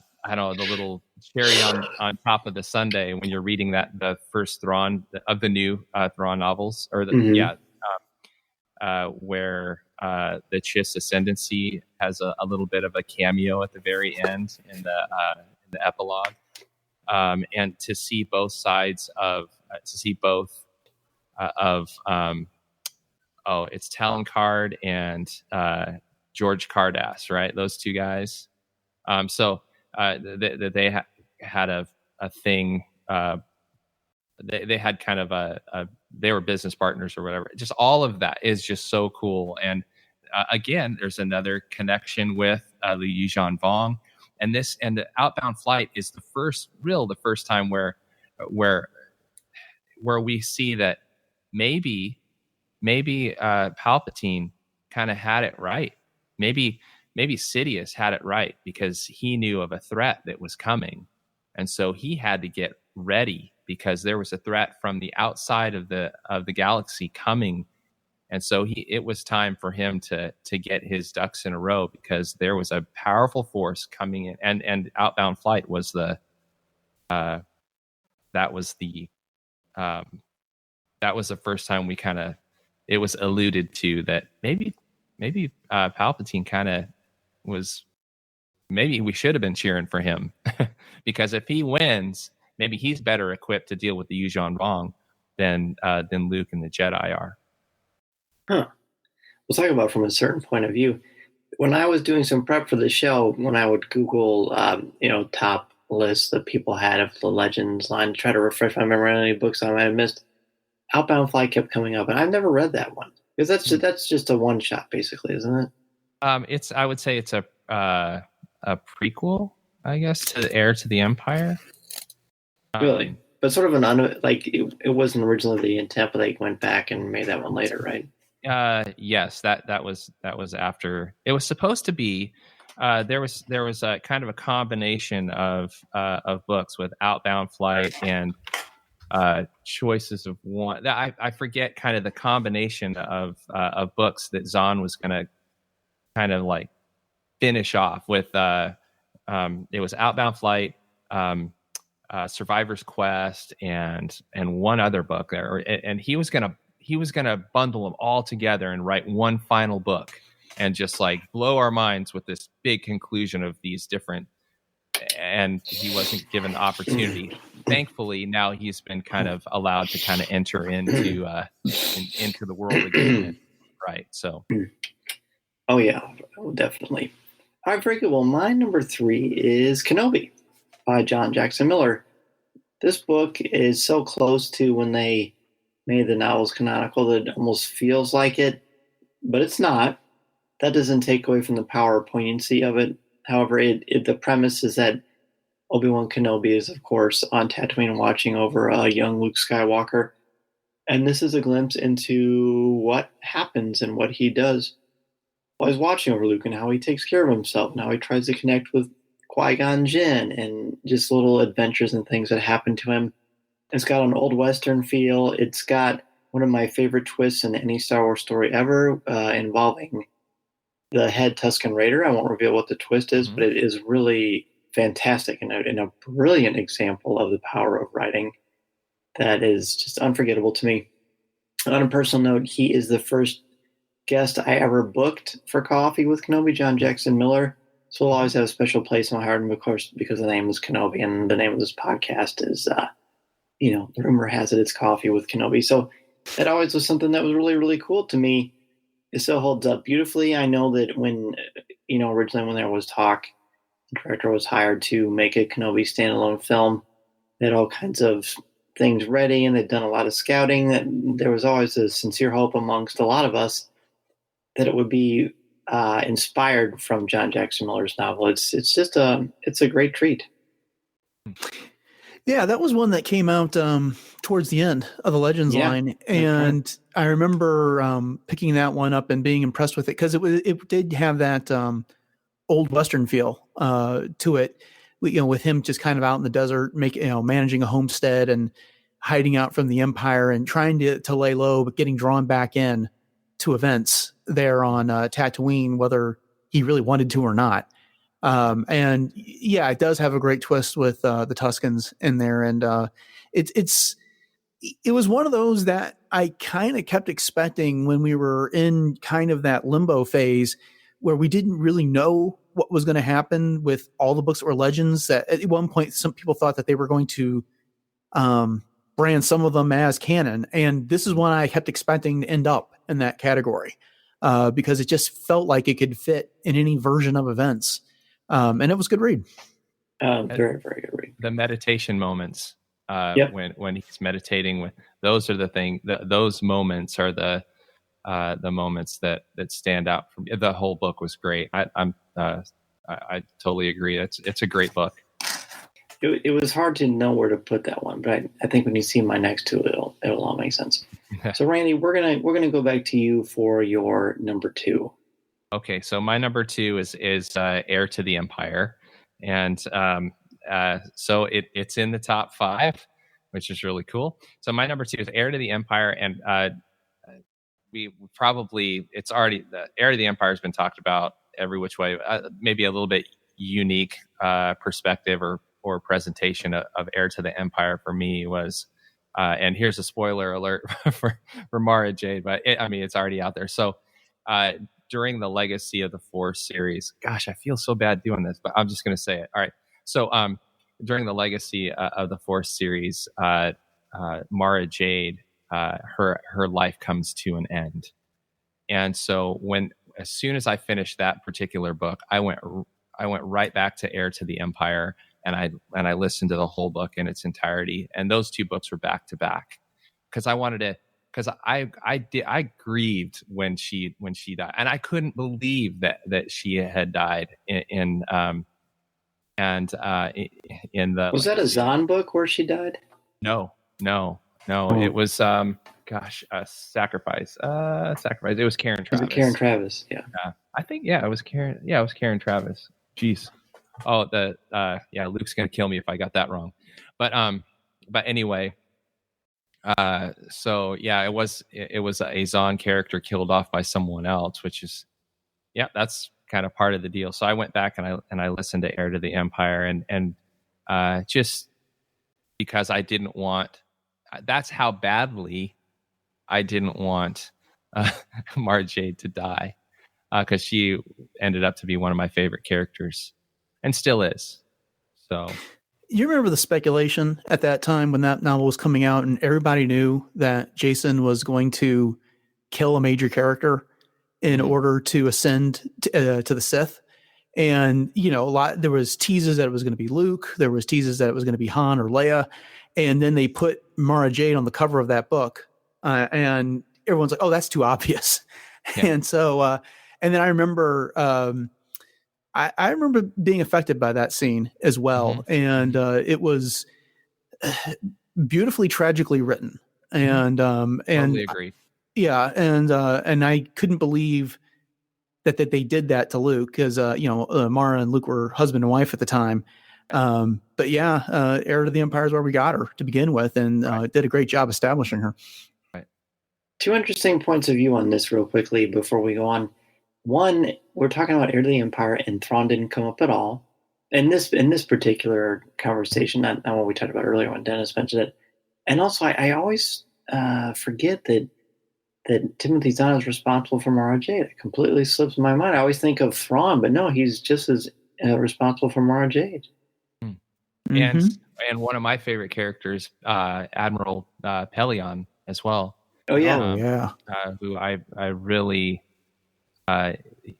little cherry on top of the sundae when you're reading the first Thrawn of the new Thrawn novels, or where the Chiss Ascendancy has a little bit of a cameo at the very end in the epilogue, and to see both sides of it's Talon Card and George Cardass, right? Those two guys. They had a thing. They had kind of a they were business partners or whatever. Just all of that is just so cool. And again, there's another connection with Liu Zhanvong, and the Outbound Flight is the first time where we see that maybe Palpatine kind of had it right. Maybe Sidious had it right, because he knew of a threat that was coming, and so he had to get ready because there was a threat from the outside of the galaxy coming, and so it was time for him to get his ducks in a row, because there was a powerful force coming in, and Outbound Flight was that was the first time it was alluded to that maybe Palpatine kind of was, maybe we should have been cheering for him because if he wins, maybe he's better equipped to deal with the Yu Zhanvong than Luke and the Jedi are. Huh. We'll talk about it from a certain point of view. When I was doing some prep for the show, when I would Google, top lists that people had of the Legends line to try to refresh my memory on any books I might have missed, Outbound Flight kept coming up, and I've never read that one, because that's just a one shot, basically, isn't it? I would say it's a prequel, I guess, to the Heir to the Empire. Really, but sort of it wasn't originally the intent, but they went back and made that one later, right? Yes, that was after. It was supposed to be. There was a kind of a combination of books with Outbound Flight and choices of one. I forget kind of the combination of books that Zahn was going to kind of like finish off with. It was Outbound Flight, Survivor's Quest, and one other book there, and he was gonna bundle them all together and write one final book and just like blow our minds with this big conclusion of these different. And he wasn't given the opportunity. Thankfully, now he's been kind of allowed to kind of enter into the world again, right? So, oh yeah, definitely. All right, very good. Well, my number 3 is Kenobi by John Jackson Miller. This book is so close to when they made the novels canonical that it almost feels like it, but it's not. That doesn't take away from the power or poignancy of it. However, the premise is that Obi-Wan Kenobi is, of course, on Tatooine watching over a young Luke Skywalker. And this is a glimpse into what happens and what he does while he's watching over Luke, and how he takes care of himself, and how he tries to connect with Qui-Gon Jinn, and just little adventures and things that happen to him. It's got an old Western feel. It's got one of my favorite twists in any Star Wars story ever, involving the head Tusken Raider. I won't reveal what the twist is, but it is really fantastic and a brilliant example of the power of writing that is just unforgettable to me. On a personal note, he is the first guest I ever booked for Coffee with Kenobi, John Jackson Miller. So he'll always have a special place in my heart, and of course, because the name is Kenobi, and the name of this podcast is, the rumor has it it's Coffee with Kenobi. So that always was something that was really, really cool to me. It still holds up beautifully. I know that when, originally when there was talk, the director was hired to make a Kenobi standalone film. They had all kinds of things ready, and they'd done a lot of scouting. That there was always a sincere hope amongst a lot of us that it would be inspired from John Jackson Miller's novel. It's just it's a great treat. Yeah, that was one that came out towards the end of the Legends line, and I remember picking that one up and being impressed with it because it did have that old Western feel to it. With him just kind of out in the desert, managing a homestead and hiding out from the Empire and trying to lay low, but getting drawn back in to events there on Tatooine, whether he really wanted to or not. And yeah, it does have a great twist with the Tuskens in there, and it was one of those that I kind of kept expecting when we were in kind of that limbo phase where we didn't really know what was going to happen with all the books that were Legends. That at one point, some people thought that they were going to brand some of them as canon, and this is one I kept expecting to end up in that category because it just felt like it could fit in any version of events. And it was a good read. Very, very good read. The meditation moments Yep. when he's meditating. With those are the thing. Those moments are the moments that stand out for me. The whole book was great. I totally agree. It's a great book. It was hard to know where to put that one, but I think when you see my next two, it'll all make sense. So Randy, we're gonna go back to you for your number 2. Okay, so my number 2 is Heir to the Empire, and so it's in the top 5, which is really cool. So my number 2 is Heir to the Empire, and it's already the Heir to the Empire has been talked about every which way. Maybe a little bit unique perspective or presentation of Heir to the Empire for me was, and here's a spoiler alert for Mara Jade, but it's already out there. So during the Legacy of the Force series, gosh, I feel so bad doing this, but I'm just going to say it. All right. So during the Legacy of the Force series, Mara Jade, her life comes to an end. And so as soon as I finished that particular book, I went right back to Heir to the Empire, and I listened to the whole book in its entirety. And those 2 books were back to back because I grieved when she died, and I couldn't believe that she had died in the. Was that a Zahn book where she died? No. It was Sacrifice. It was Karen Travis. Was it Karen Travis? Yeah. I think it was Karen. Yeah, it was Karen Travis. Jeez. Oh, Luke's gonna kill me if I got that wrong. But anyway, so yeah, it was a Zahn character killed off by someone else, which is, that's kind of part of the deal. So I went back and I listened to Heir to the Empire, and just because I didn't want. That's how badly I didn't want Mara Jade to die, because she ended up to be one of my favorite characters, and still is. So, you remember the speculation at that time when that novel was coming out, and everybody knew that Jason was going to kill a major character in order to ascend to the Sith. And there was teases that it was going to be Luke. There was teases that it was going to be Han or Leia. And then they put Mara Jade on the cover of that book, and everyone's like, "Oh, that's too obvious." Yeah. And so, and then I remember, I remember being affected by that scene as well, and it was beautifully tragically written, and totally agree. Yeah, and I couldn't believe that they did that to Luke, because Mara and Luke were husband and wife at the time. But yeah, Heir to the Empire is where we got her to begin with, and did a great job establishing her. Right. 2 interesting points of view on this real quickly before we go on. One, we're talking about Heir to the Empire, and Thrawn didn't come up at all in this particular conversation. Not what we talked about earlier when Dennis mentioned it. And also, I always forget that Timothy Zahn is responsible for Mara Jade. It completely slips my mind. I always think of Thrawn, but no, he's just as responsible for Mara Jade. And one of my favorite characters, Admiral Pelion, as well. Oh yeah, who I really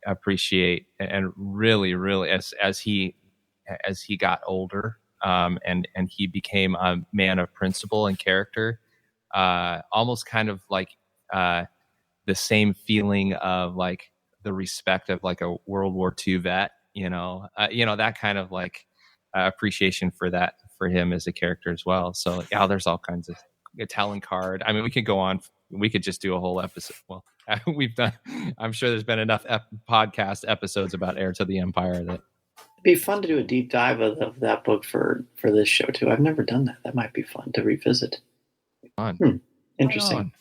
appreciate, and really as he got older, and he became a man of principle and character, almost kind of like the same feeling of like the respect of like a World War II vet, that kind of like appreciation for him as a character as well. So there's all kinds of Talon Card. I mean, we could go on. We could just do a whole episode. Well, we've done. I'm sure there's been enough podcast episodes about Heir to the Empire that it'd be fun to do a deep dive of that book for this show too. I've never done that. That might be fun to revisit. Fun. Interesting.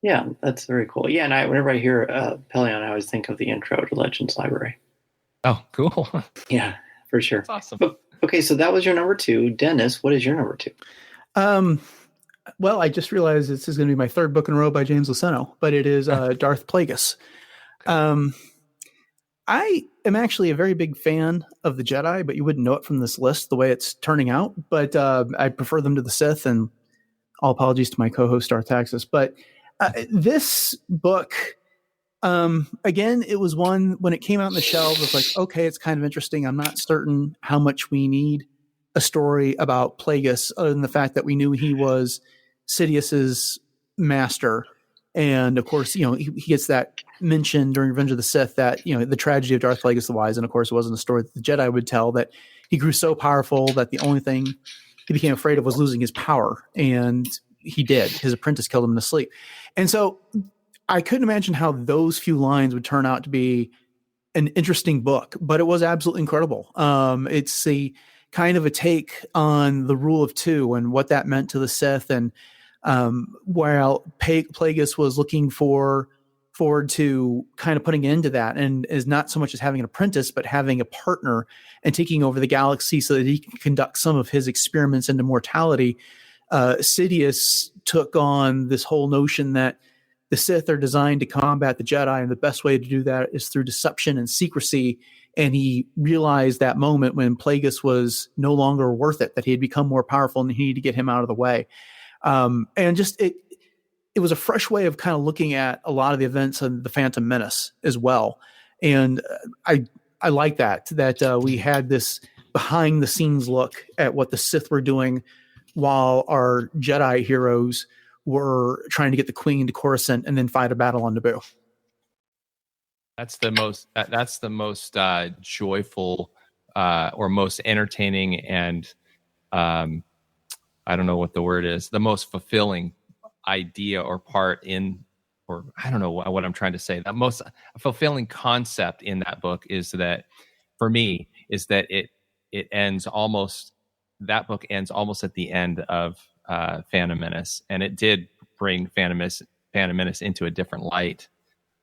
Yeah, that's very cool. Yeah, and whenever I hear Pelion, I always think of the intro to Legends Library. Oh, cool. Yeah, for sure. That's awesome. But, okay, so that was your number 2. Dennis, what is your number 2? Well, I just realized this is going to be my 3rd book in a row by James Luceno, but it is Darth Plagueis. I am actually a very big fan of the Jedi, but you wouldn't know it from this list the way it's turning out. But I prefer them to the Sith, and all apologies to my co-host Darth Taxis. But this book, again, it was one when it came out on the shelf. It was like, okay, it's kind of interesting. I'm not certain how much we need a story about Plagueis, other than the fact that we knew he was Sidious's master. And of course, he gets that mention during Revenge of the Sith that, the tragedy of Darth Plagueis the Wise. And of course, it wasn't a story that the Jedi would tell, that he grew so powerful that the only thing he became afraid of was losing his power. And he did. His apprentice killed him in his sleep. And so I couldn't imagine how those few lines would turn out to be an interesting book, but it was absolutely incredible. It's a kind of a take on the rule of two and what that meant to the Sith. And while Plagueis was looking forward to kind of putting an end to that, and is not so much as having an apprentice, but having a partner and taking over the galaxy so that he can conduct some of his experiments into mortality, Sidious took on this whole notion that the Sith are designed to combat the Jedi, and the best way to do that is through deception and secrecy. And he realized that moment when Plagueis was no longer worth it, that he had become more powerful and he needed to get him out of the way. And just it was a fresh way of kind of looking at a lot of the events in the Phantom Menace as well. And I like that we had this behind the scenes look at what the Sith were doing while our Jedi heroes were trying to get the Queen to Coruscant and then fight a battle on Naboo. That's the most joyful or most entertaining and I don't know what the word is, the most fulfilling idea or part in, or I don't know what I'm trying to say. The most fulfilling concept in that book is that, for me, is that that book ends almost at the end of Phantom Menace, and it did bring Phantom Menace into a different light.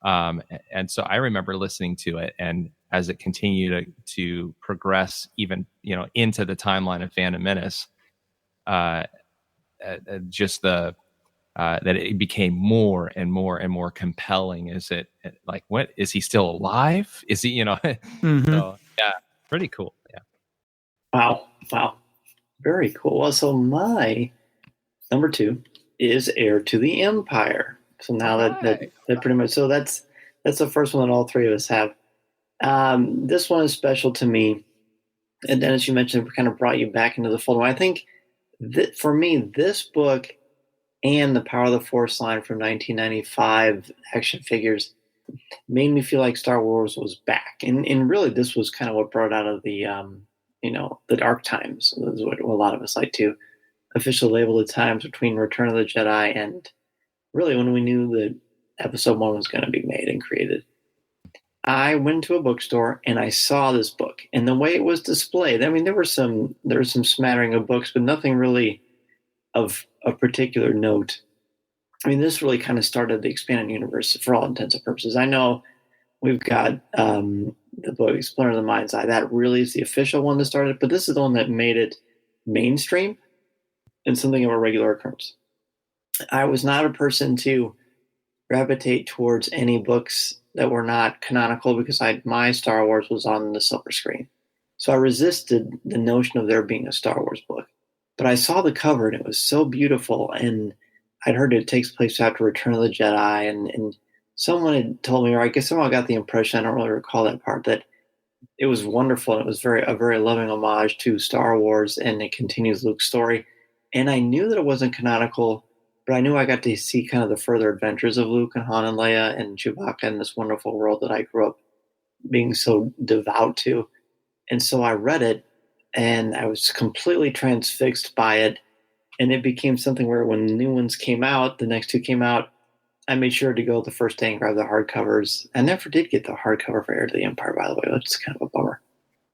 And so I remember listening to it, and as it continued to progress, even into the timeline of Phantom Menace, just that it became more and more and more compelling. Is it like, what is he still alive? Is he, Mm-hmm. So yeah, pretty cool. Yeah. Wow. Very cool. Well, so my number 2 is Heir to the Empire. So now that pretty much, so that's the first one that all three of us have. This one is special to me. And Dennis, you mentioned, kind of brought you back into the fold. I think that for me, this book and the Power of the Force line from 1995 action figures made me feel like Star Wars was back. And really, this was kind of what brought out of the, the dark times. This is what a lot of us like to officially label the times between Return of the Jedi and really when we knew that Episode 1 was going to be made and created. I went to a bookstore and I saw this book, and the way it was displayed, I mean, there was some smattering of books, but nothing really of a particular note. I mean, this really kind of started the expanded universe for all intents and purposes. I know we've got the book Explorer of the Mind's Eye. That really is the official one that started, but this is the one that made it mainstream and something of a regular occurrence. I was not a person to gravitate towards any books that were not canonical because my Star Wars was on the silver screen. So I resisted the notion of there being a Star Wars book. But I saw the cover and it was so beautiful, and I'd heard it takes place after Return of the Jedi, and someone had told me, or I guess someone got the impression, I don't really recall that part, that it was wonderful and it was a very loving homage to Star Wars, and it continues Luke's story. And I knew that it wasn't canonical, but I knew I got to see kind of the further adventures of Luke and Han and Leia and Chewbacca in this wonderful world that I grew up being so devout to. And so I read it, and I was completely transfixed by it. And it became something where when the new ones came out, the next two came out, I made sure to go the first day and grab the hardcovers. I never did get the hardcover for Heir to the Empire, by the way, which is kind of a bummer.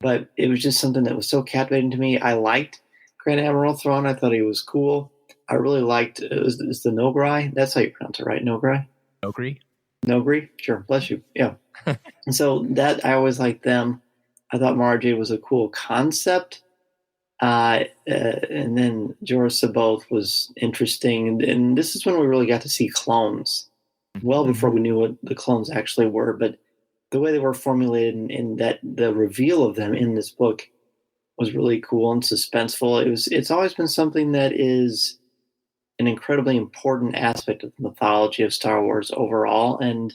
But it was just something that was so captivating to me. I liked Grand Admiral Thrawn. I thought he was cool. I really liked is the Nograi. That's how you pronounce it, right? Nograi? Nogri? Sure. Bless you. Yeah. And so that I always liked them. I thought Mara Jade was a cool concept. And then Jorah Saboth was interesting. And this is when we really got to see clones. Well before we knew what the clones actually were. But the way they were formulated and that the reveal of them in this book was really cool and suspenseful. It's always been something that is an incredibly important aspect of the mythology of Star Wars overall. And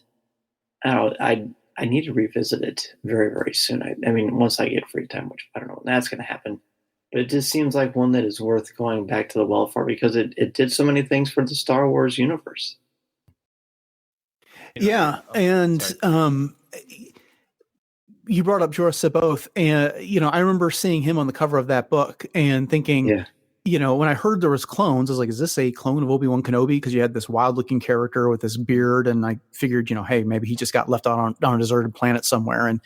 I need to revisit it very, very soon. I mean, once I get free time, which I don't know when that's going to happen. but it just seems like one that is worth going back to the well for because it did so many things for the Star Wars universe. Yeah, and you brought up Jorah Saboth, and I remember seeing him on the cover of that book and thinking, when I heard there was clones, I was like, "Is this a clone of Obi-Wan Kenobi?" Because you had this wild-looking character with this beard, and I figured, hey, maybe he just got left on a deserted planet somewhere. And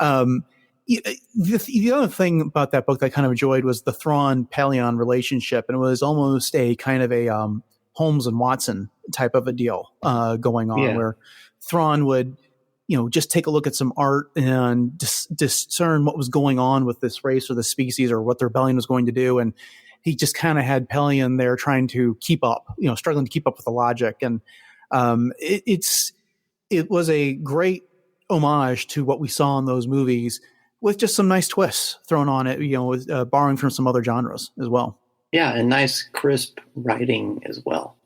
the other thing about that book that I kind of enjoyed was the Thrawn-Pelion relationship, and it was almost a kind of a Holmes and Watson type of a deal going on, where Thrawn would just take a look at some art and discern what was going on with this race or the species or what the rebellion was going to do. And he just kind of had Pelion there trying to keep up, struggling to keep up with the logic. And it was a great homage to what we saw in those movies with just some nice twists thrown on it, borrowing from some other genres as well. Yeah, and nice, crisp writing as well.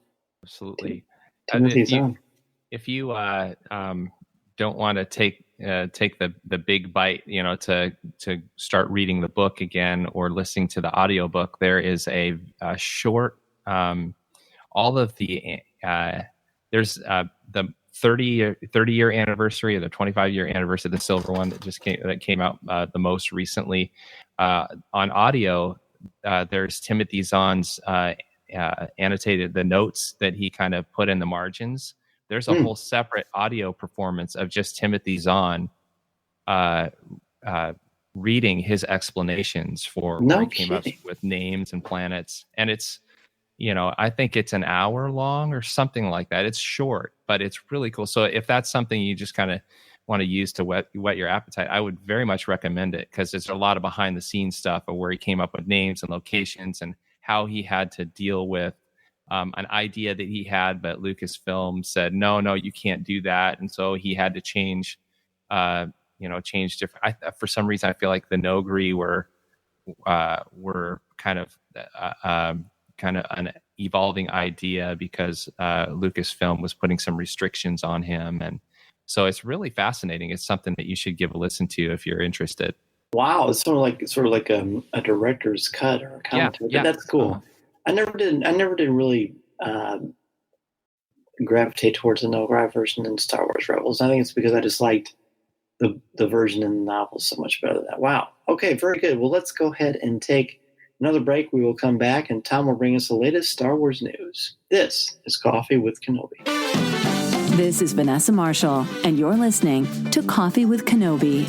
Absolutely. If you don't want to take the big bite, to start reading the book again or listening to the audiobook, there is a short, all of the there's the 30-year anniversary or the 25-year anniversary of the silver one that came out the most recently on audio. There's Timothy Zahn's annotated the notes that he kind of put in the margins. There's a whole separate audio performance of just Timothy Zahn reading his explanations for where he came up with names and planets. And it's, I think it's an hour long or something like that. It's short, but it's really cool. So if that's something you just kind of want to use to whet your appetite, I would very much recommend it, because there's a lot of behind the scenes stuff of where he came up with names and locations and how he had to deal with an idea that he had, but Lucasfilm said, no, you can't do that. And so he had to change different. For some reason, I feel like the Nogri were kind of an evolving idea because Lucasfilm was putting some restrictions on him. And so it's really fascinating. It's something that you should give a listen to if you're interested. Wow. It's sort of like a director's cut or a commentary. Yeah. But that's cool. I never did really gravitate towards the Nogri version in Star Wars Rebels. I think it's because I just liked the version in the novel so much better than that. Wow. Okay, very good. Well, let's go ahead and take another break. We will come back, and Tom will bring us the latest Star Wars news. This is Coffee with Kenobi. This is Vanessa Marshall, and you're listening to Coffee with Kenobi.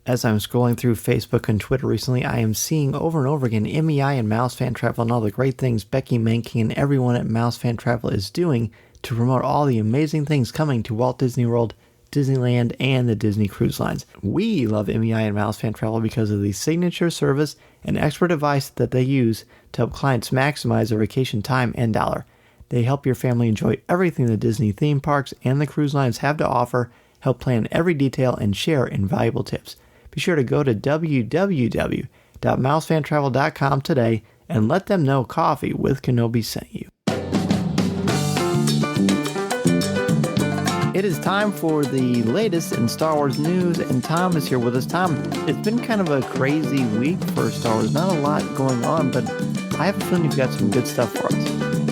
As I'm scrolling through Facebook and Twitter recently, I am seeing over and over again MEI and Mouse Fan Travel and all the great things Becky Mankey and everyone at Mouse Fan Travel is doing to promote all the amazing things coming to Walt Disney World, Disneyland, and the Disney Cruise Lines. We love MEI and Mouse Fan Travel because of the signature service and expert advice that they use to help clients maximize their vacation time and dollar. They help your family enjoy everything the Disney theme parks and the cruise lines have to offer, help plan every detail, and share invaluable tips. Be sure to go to www.mousefantravel.com today and let them know Coffee with Kenobi sent you. It is time for the latest in Star Wars news, and Tom is here with us. Tom, it's been kind of a crazy week for Star Wars. Not a lot going on, but I have a feeling you've got some good stuff for us.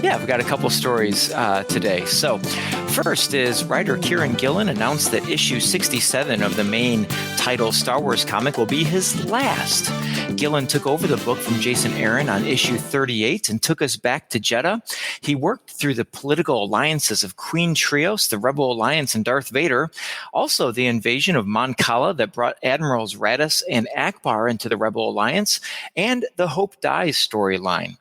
Yeah, I've got a couple stories today. So first is writer Kieran Gillen announced that issue 67 of the main title Star Wars comic will be his last. Gillen took over the book from Jason Aaron on issue 38 and took us back to Jeddah. He worked through the political alliances of Queen Trios, the Rebel Alliance, and Darth Vader. Also, the invasion of Mon Cala that brought Admirals Raddus and Akbar into the Rebel Alliance, and the Hope Dies storyline.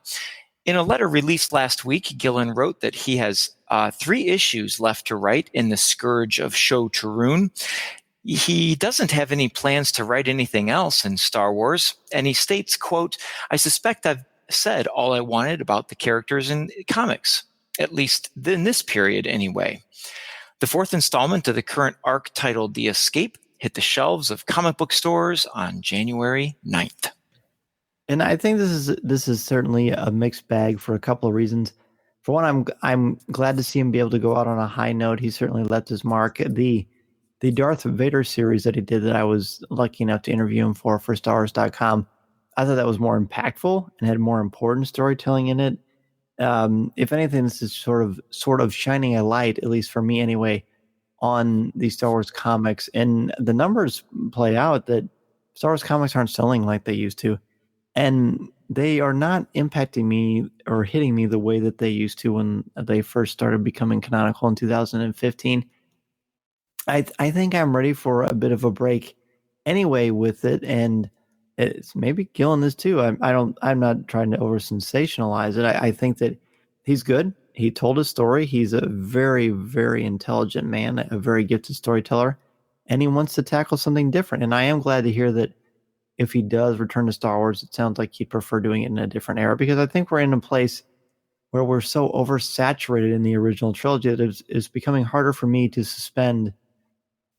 In a letter released last week, Gillen wrote that he has 3 issues left to write in The Scourge of Sho Turun. He doesn't have any plans to write anything else in Star Wars, and he states, quote, "I suspect I've said all I wanted about the characters in comics, at least in this period anyway." The 4th installment of the current arc titled The Escape hit the shelves of comic book stores on January 9th. And I think this is certainly a mixed bag for a couple of reasons. For one, I'm glad to see him be able to go out on a high note. He certainly left his mark. The Darth Vader series that he did that I was lucky enough to interview him for StarWars.com, I thought that was more impactful and had more important storytelling in it. If anything, this is sort of shining a light, at least for me anyway, on the Star Wars comics. And the numbers play out that Star Wars comics aren't selling like they used to. And they are not impacting me or hitting me the way that they used to when they first started becoming canonical in 2015. I think I'm ready for a bit of a break anyway with it, and it's maybe Gillen is too. I'm not trying to over sensationalize it. I think that he's good. He told his story. He's a very, very intelligent man, a very gifted storyteller, and he wants to tackle something different. And I am glad to hear that if he does return to Star Wars, it sounds like he'd prefer doing it in a different era, because I think we're in a place where we're so oversaturated in the original trilogy that it's becoming harder for me to suspend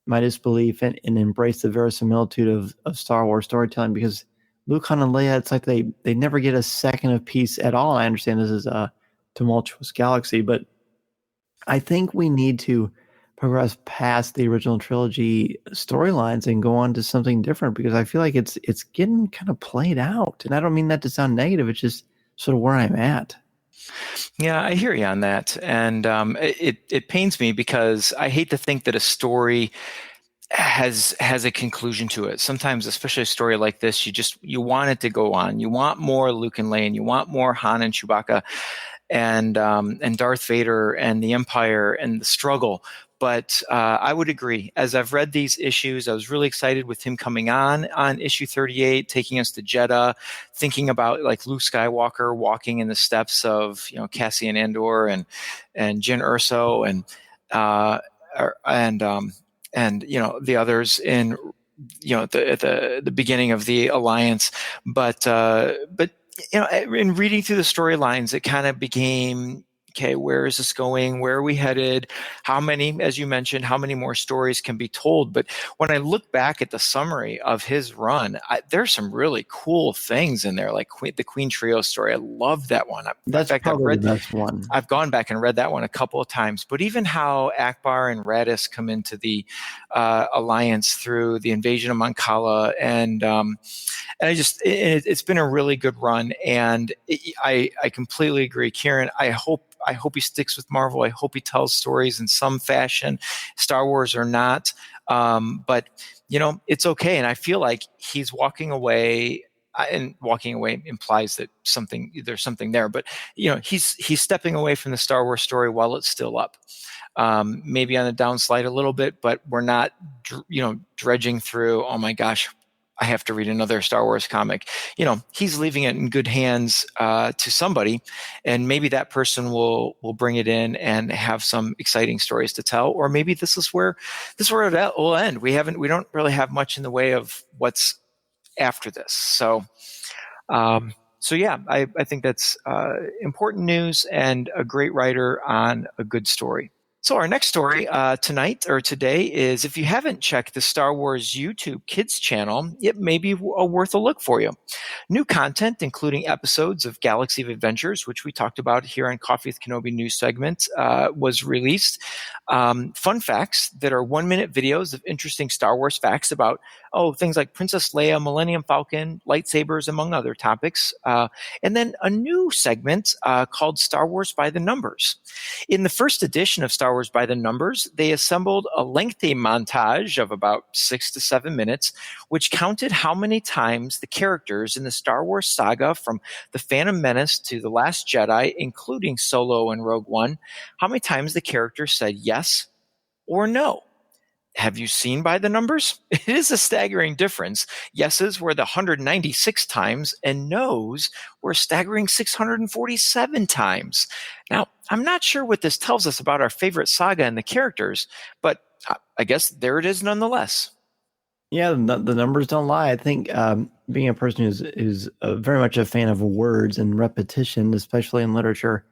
my disbelief and embrace the verisimilitude of Star Wars storytelling, because Luke, Han, and Leia, it's like they never get a second of peace at all. And I understand this is a tumultuous galaxy, but I think we need to progress past the original trilogy storylines and go on to something different, because I feel like it's getting kind of played out. And I don't mean that to sound negative. It's just sort of where I'm at. Yeah, I hear you on that. And it pains me, because I hate to think that a story has a conclusion to it. Sometimes, especially a story like this, you want it to go on. You want more Luke and Leia, and you want more Han and Chewbacca and Darth Vader and the Empire and the struggle. But I would agree. As I've read these issues, I was really excited with him coming on issue 38, taking us to Jeddah, thinking about like Luke Skywalker walking in the steps of Cassian Andor and Jyn Erso and the others in at the beginning of the Alliance. But in reading through the storylines, it kind of became, okay, where is this going? Where are we headed? How many, as you mentioned, how many more stories can be told? But when I look back at the summary of his run, there's some really cool things in there, like the Queen Trio story. I love that one. That's probably the best one. I've gone back and read that one a couple of times. But even how Akbar and Lattes come into the Alliance through the invasion of Mancala, and it's been a really good run. And I completely agree, Kieran. I hope he sticks with Marvel. I hope he tells stories in some fashion, Star Wars or not. But it's okay. And I feel like he's walking away, and walking away implies that there's something there. But he's stepping away from the Star Wars story while it's still up. Maybe on the downslide a little bit, but we're not, dredging through, oh my gosh, I have to read another Star Wars comic. He's leaving it in good hands to somebody, and maybe that person will bring it in and have some exciting stories to tell. Or maybe this is where it will end. We don't really have much in the way of what's after this. So yeah, I think that's important news and a great writer on a good story. So our next story today is, if you haven't checked the Star Wars YouTube Kids channel, it may be worth a look for you. New content, including episodes of Galaxy of Adventures, which we talked about here on Coffee with Kenobi news segment, was released. Fun facts that are 1-minute videos of interesting Star Wars facts about things like Princess Leia, Millennium Falcon, lightsabers, among other topics. And then a new segment called Star Wars by the Numbers. In the first edition of Star Wars by the Numbers, they assembled a lengthy montage of about 6 to 7 minutes, which counted how many times the characters in the Star Wars saga, from The Phantom Menace to The Last Jedi, including Solo and Rogue One, how many times the characters said yes or no. Have you seen by the numbers? It is a staggering difference. Yeses were the 196 times, and no's were a staggering 647 times. Now, I'm not sure what this tells us about our favorite saga and the characters, but I guess there it is nonetheless. Yeah, the numbers don't lie. I think being a person who's very much a fan of words and repetition, especially in literature,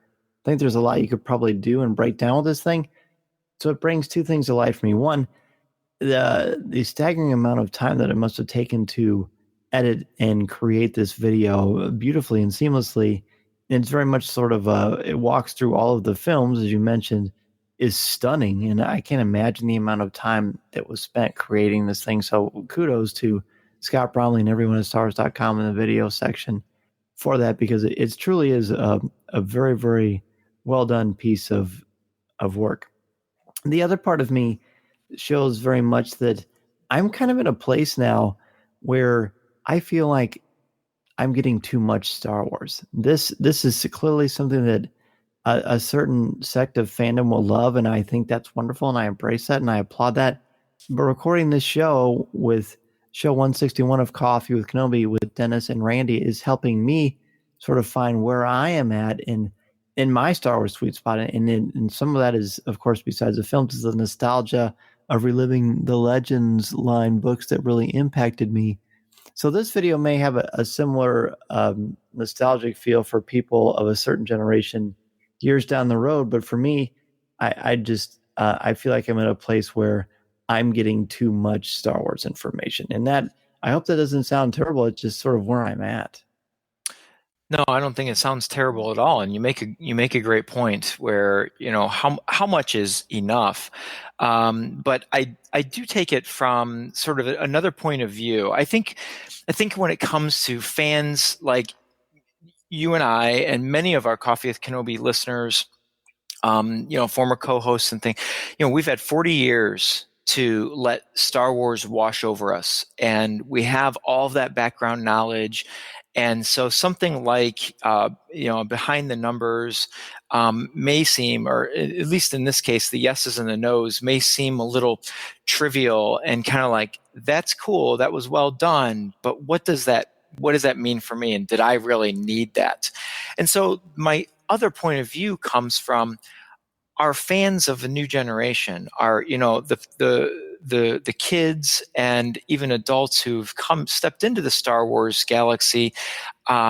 I think there's a lot you could probably do and break down with this thing. So it brings two things to light for me. One, the staggering amount of time that it must have taken to edit and create this video beautifully and seamlessly it's very much sort of it walks through all of the films, as you mentioned, is stunning, and I can't imagine the amount of time that was spent creating this thing. So kudos to Scott Bromley and everyone at StarWars.com in the video section for that, because it truly is a very, very well done piece of work. The other part of me shows very much that I'm kind of in a place now where I feel like I'm getting too much Star Wars. This is clearly something that a certain sect of fandom will love, and I think that's wonderful, and I embrace that, and I applaud that. But recording this show with show 161 of Coffee with Kenobi with Dennis and Randy is helping me sort of find where I am at in my Star Wars sweet spot. And some of that is, of course, besides the films, is the nostalgia of reliving the Legends line books that really impacted me. So this video may have a similar nostalgic feel for people of a certain generation years down the road. But for me, I feel like I'm in a place where I'm getting too much Star Wars information. And that, I hope that doesn't sound terrible. It's just sort of where I'm at. No, I don't think it sounds terrible at all. And you make a great point where, how much is enough. But I do take it from sort of another point of view. I think when it comes to fans like you and I and many of our Coffee with Kenobi listeners, former co-hosts and things, we've had 40 years to let Star Wars wash over us, and we have all of that background knowledge. And so something like, behind the numbers may seem, or at least in this case, the yeses and the nos may seem a little trivial and kind of like, that's cool, that was well done, but what does that mean for me? And did I really need that? And so my other point of view comes from our fans of a new generation, are, the kids and even adults who've stepped into the Star Wars galaxy,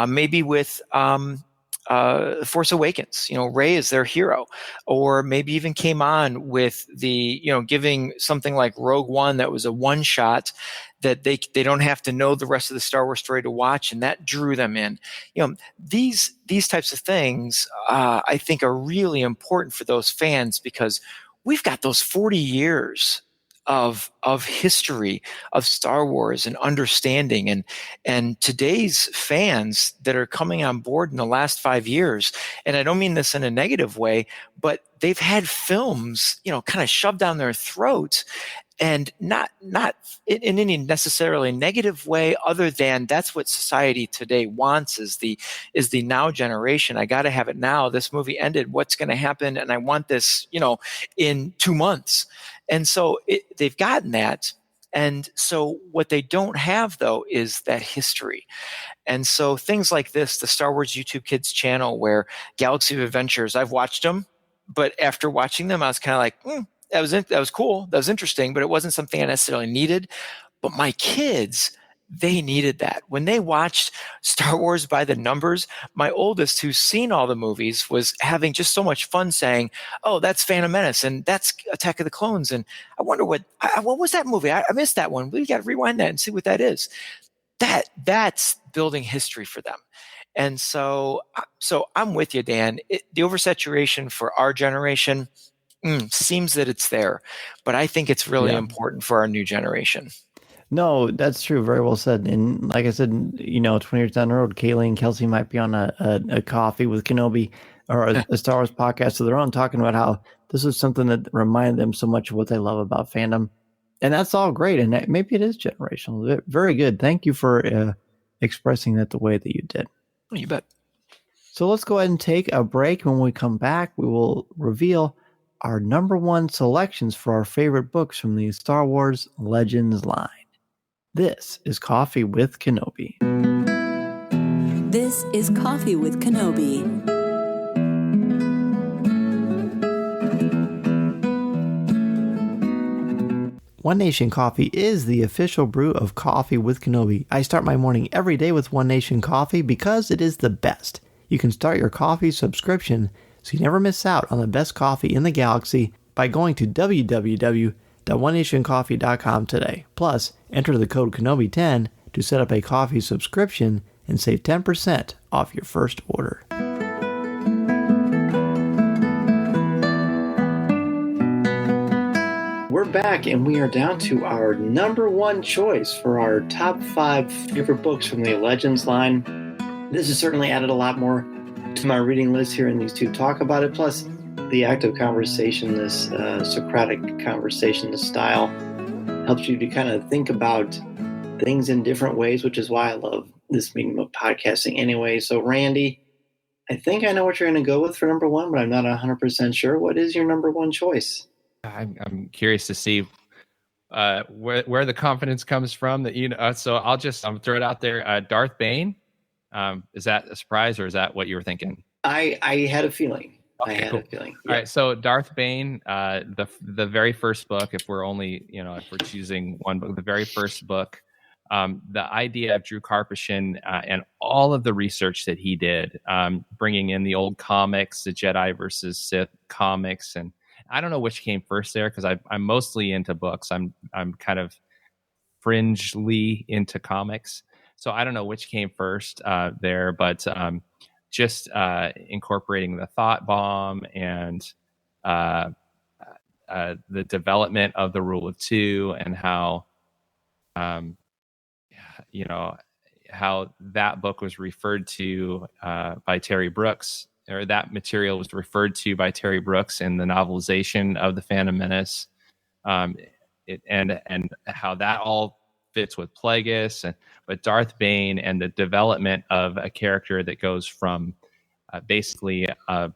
maybe with Force Awakens. Rey is their hero, or maybe even came on with the giving something like Rogue One that was a one shot that they don't have to know the rest of the Star Wars story to watch, and that drew them in. These types of things I think are really important for those fans, because we've got those 40 years of history of Star Wars and understanding, and today's fans that are coming on board in the last 5 years, and I don't mean this in a negative way, but they've had films, kind of shoved down their throats, and not in any necessarily negative way, other than that's what society today wants, is the now generation. I got to have it now. This movie ended. What's going to happen? And I want this, in 2 months. And so they've gotten that. And so what they don't have, though, is that history. And so things like this, the Star Wars YouTube Kids channel, where Galaxy of Adventures, I've watched them, but after watching them, I was kind of like, that was cool. That was interesting, but it wasn't something I necessarily needed. But my kids, they needed that. When they watched Star Wars by the numbers, my oldest, who's seen all the movies, was having just so much fun saying, oh, that's Phantom Menace, and that's Attack of the Clones, and I wonder what was that movie? I missed that one. We got to rewind that and see what that is. That's building history for them. And so I'm with you, Dan. The oversaturation for our generation, seems that it's there, but I think it's really important for our new generation. No, that's true. Very well said. And like I said, 20 years down the road, Kaylee and Kelsey might be on a Coffee with Kenobi or a Star Wars podcast of their own, talking about how this is something that reminded them so much of what they love about fandom. And that's all great. And maybe it is generational. Very good. Thank you for expressing that the way that you did. You bet. So let's go ahead and take a break. When we come back, we will reveal our number one selections for our favorite books from the Star Wars Legends line. This is Coffee with Kenobi. This is Coffee with Kenobi. One Nation Coffee is the official brew of Coffee with Kenobi. I start my morning every day with One Nation Coffee because it is the best. You can start your coffee subscription so you never miss out on the best coffee in the galaxy by going to www.onenationcoffee.com today. Plus, enter the code Kenobi10 to set up a coffee subscription and save 10% off your first order. back, and we are down to our number one choice for our top 5 favorite books from the Legends line. This has certainly added a lot more to my reading list hearing these two talk about it. Plus, the active conversation, this Socratic conversation, this style, helps you to kind of think about things in different ways, which is why I love this medium of podcasting anyway. So, Randy, I think I know what you're going to go with for number one, but I'm not 100% sure. What is your number one choice? I'm curious to see where the confidence comes from. That so I'll throw it out there. Darth Bane. Is that a surprise, or is that what you were thinking? I had a feeling. Okay, I had cool. a feeling. Yeah. All right, so Darth Bane, the very first book. If we're choosing one book, the very first book. The idea of Drew Karpyshyn and all of the research that he did, bringing in the old comics, the Jedi versus Sith comics, and I don't know which came first there because I'm mostly into books. I'm kind of fringely into comics, so I don't know which came first there. But just incorporating the thought bomb and the development of the rule of two and how how that book was referred to by Terry Brooks, or that material was referred to by Terry Brooks in the novelization of The Phantom Menace, and how that all fits with Plagueis, but Darth Bane and the development of a character that goes from basically a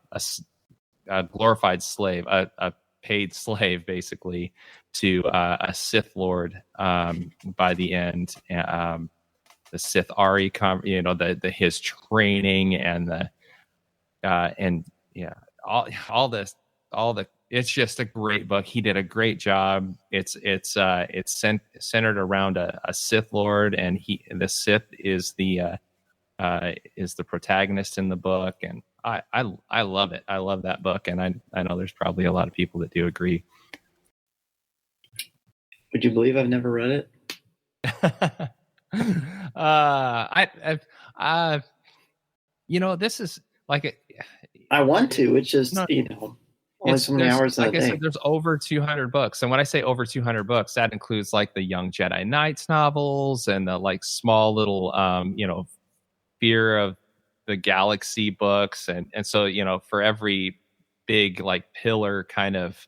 glorified slave, a paid slave, basically, to a Sith Lord by the end. The Sith Ari, his training and all this. It's just a great book. He did a great job. It's centered around a Sith Lord, and the Sith is the protagonist in the book, and I love it. I love that book, and I know there's probably a lot of people that do agree. Would you believe I've never read it? This is like I want to. It's just only so many hours in a day. Like I said, there's over 200 books, and when I say over 200 books, that includes like the Young Jedi Knights novels and the like small little Fear of the Galaxy books, and so for every big like pillar kind of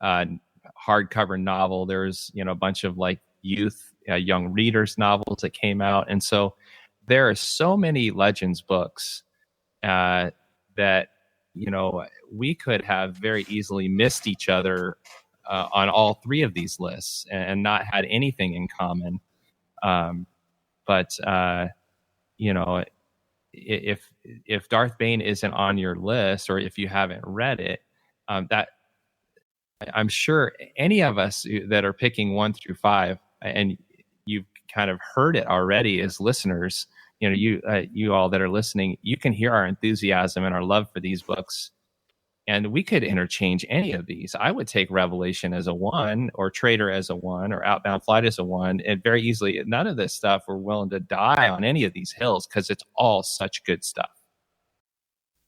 hardcover novel, there's a bunch of like youth young readers novels that came out, and so there are so many Legends books that we could have very easily missed each other on all three of these lists and not had anything in common. But if Darth Bane isn't on your list, or if you haven't read it, that I'm sure any of us that are picking 1 through 5, and you've kind of heard it already as listeners, you all that are listening, you can hear our enthusiasm and our love for these books. And we could interchange any of these. I would take Revelation as a 1, or Traitor as a 1, or Outbound Flight as a 1, and very easily. None of this stuff we're willing to die on any of these hills because it's all such good stuff.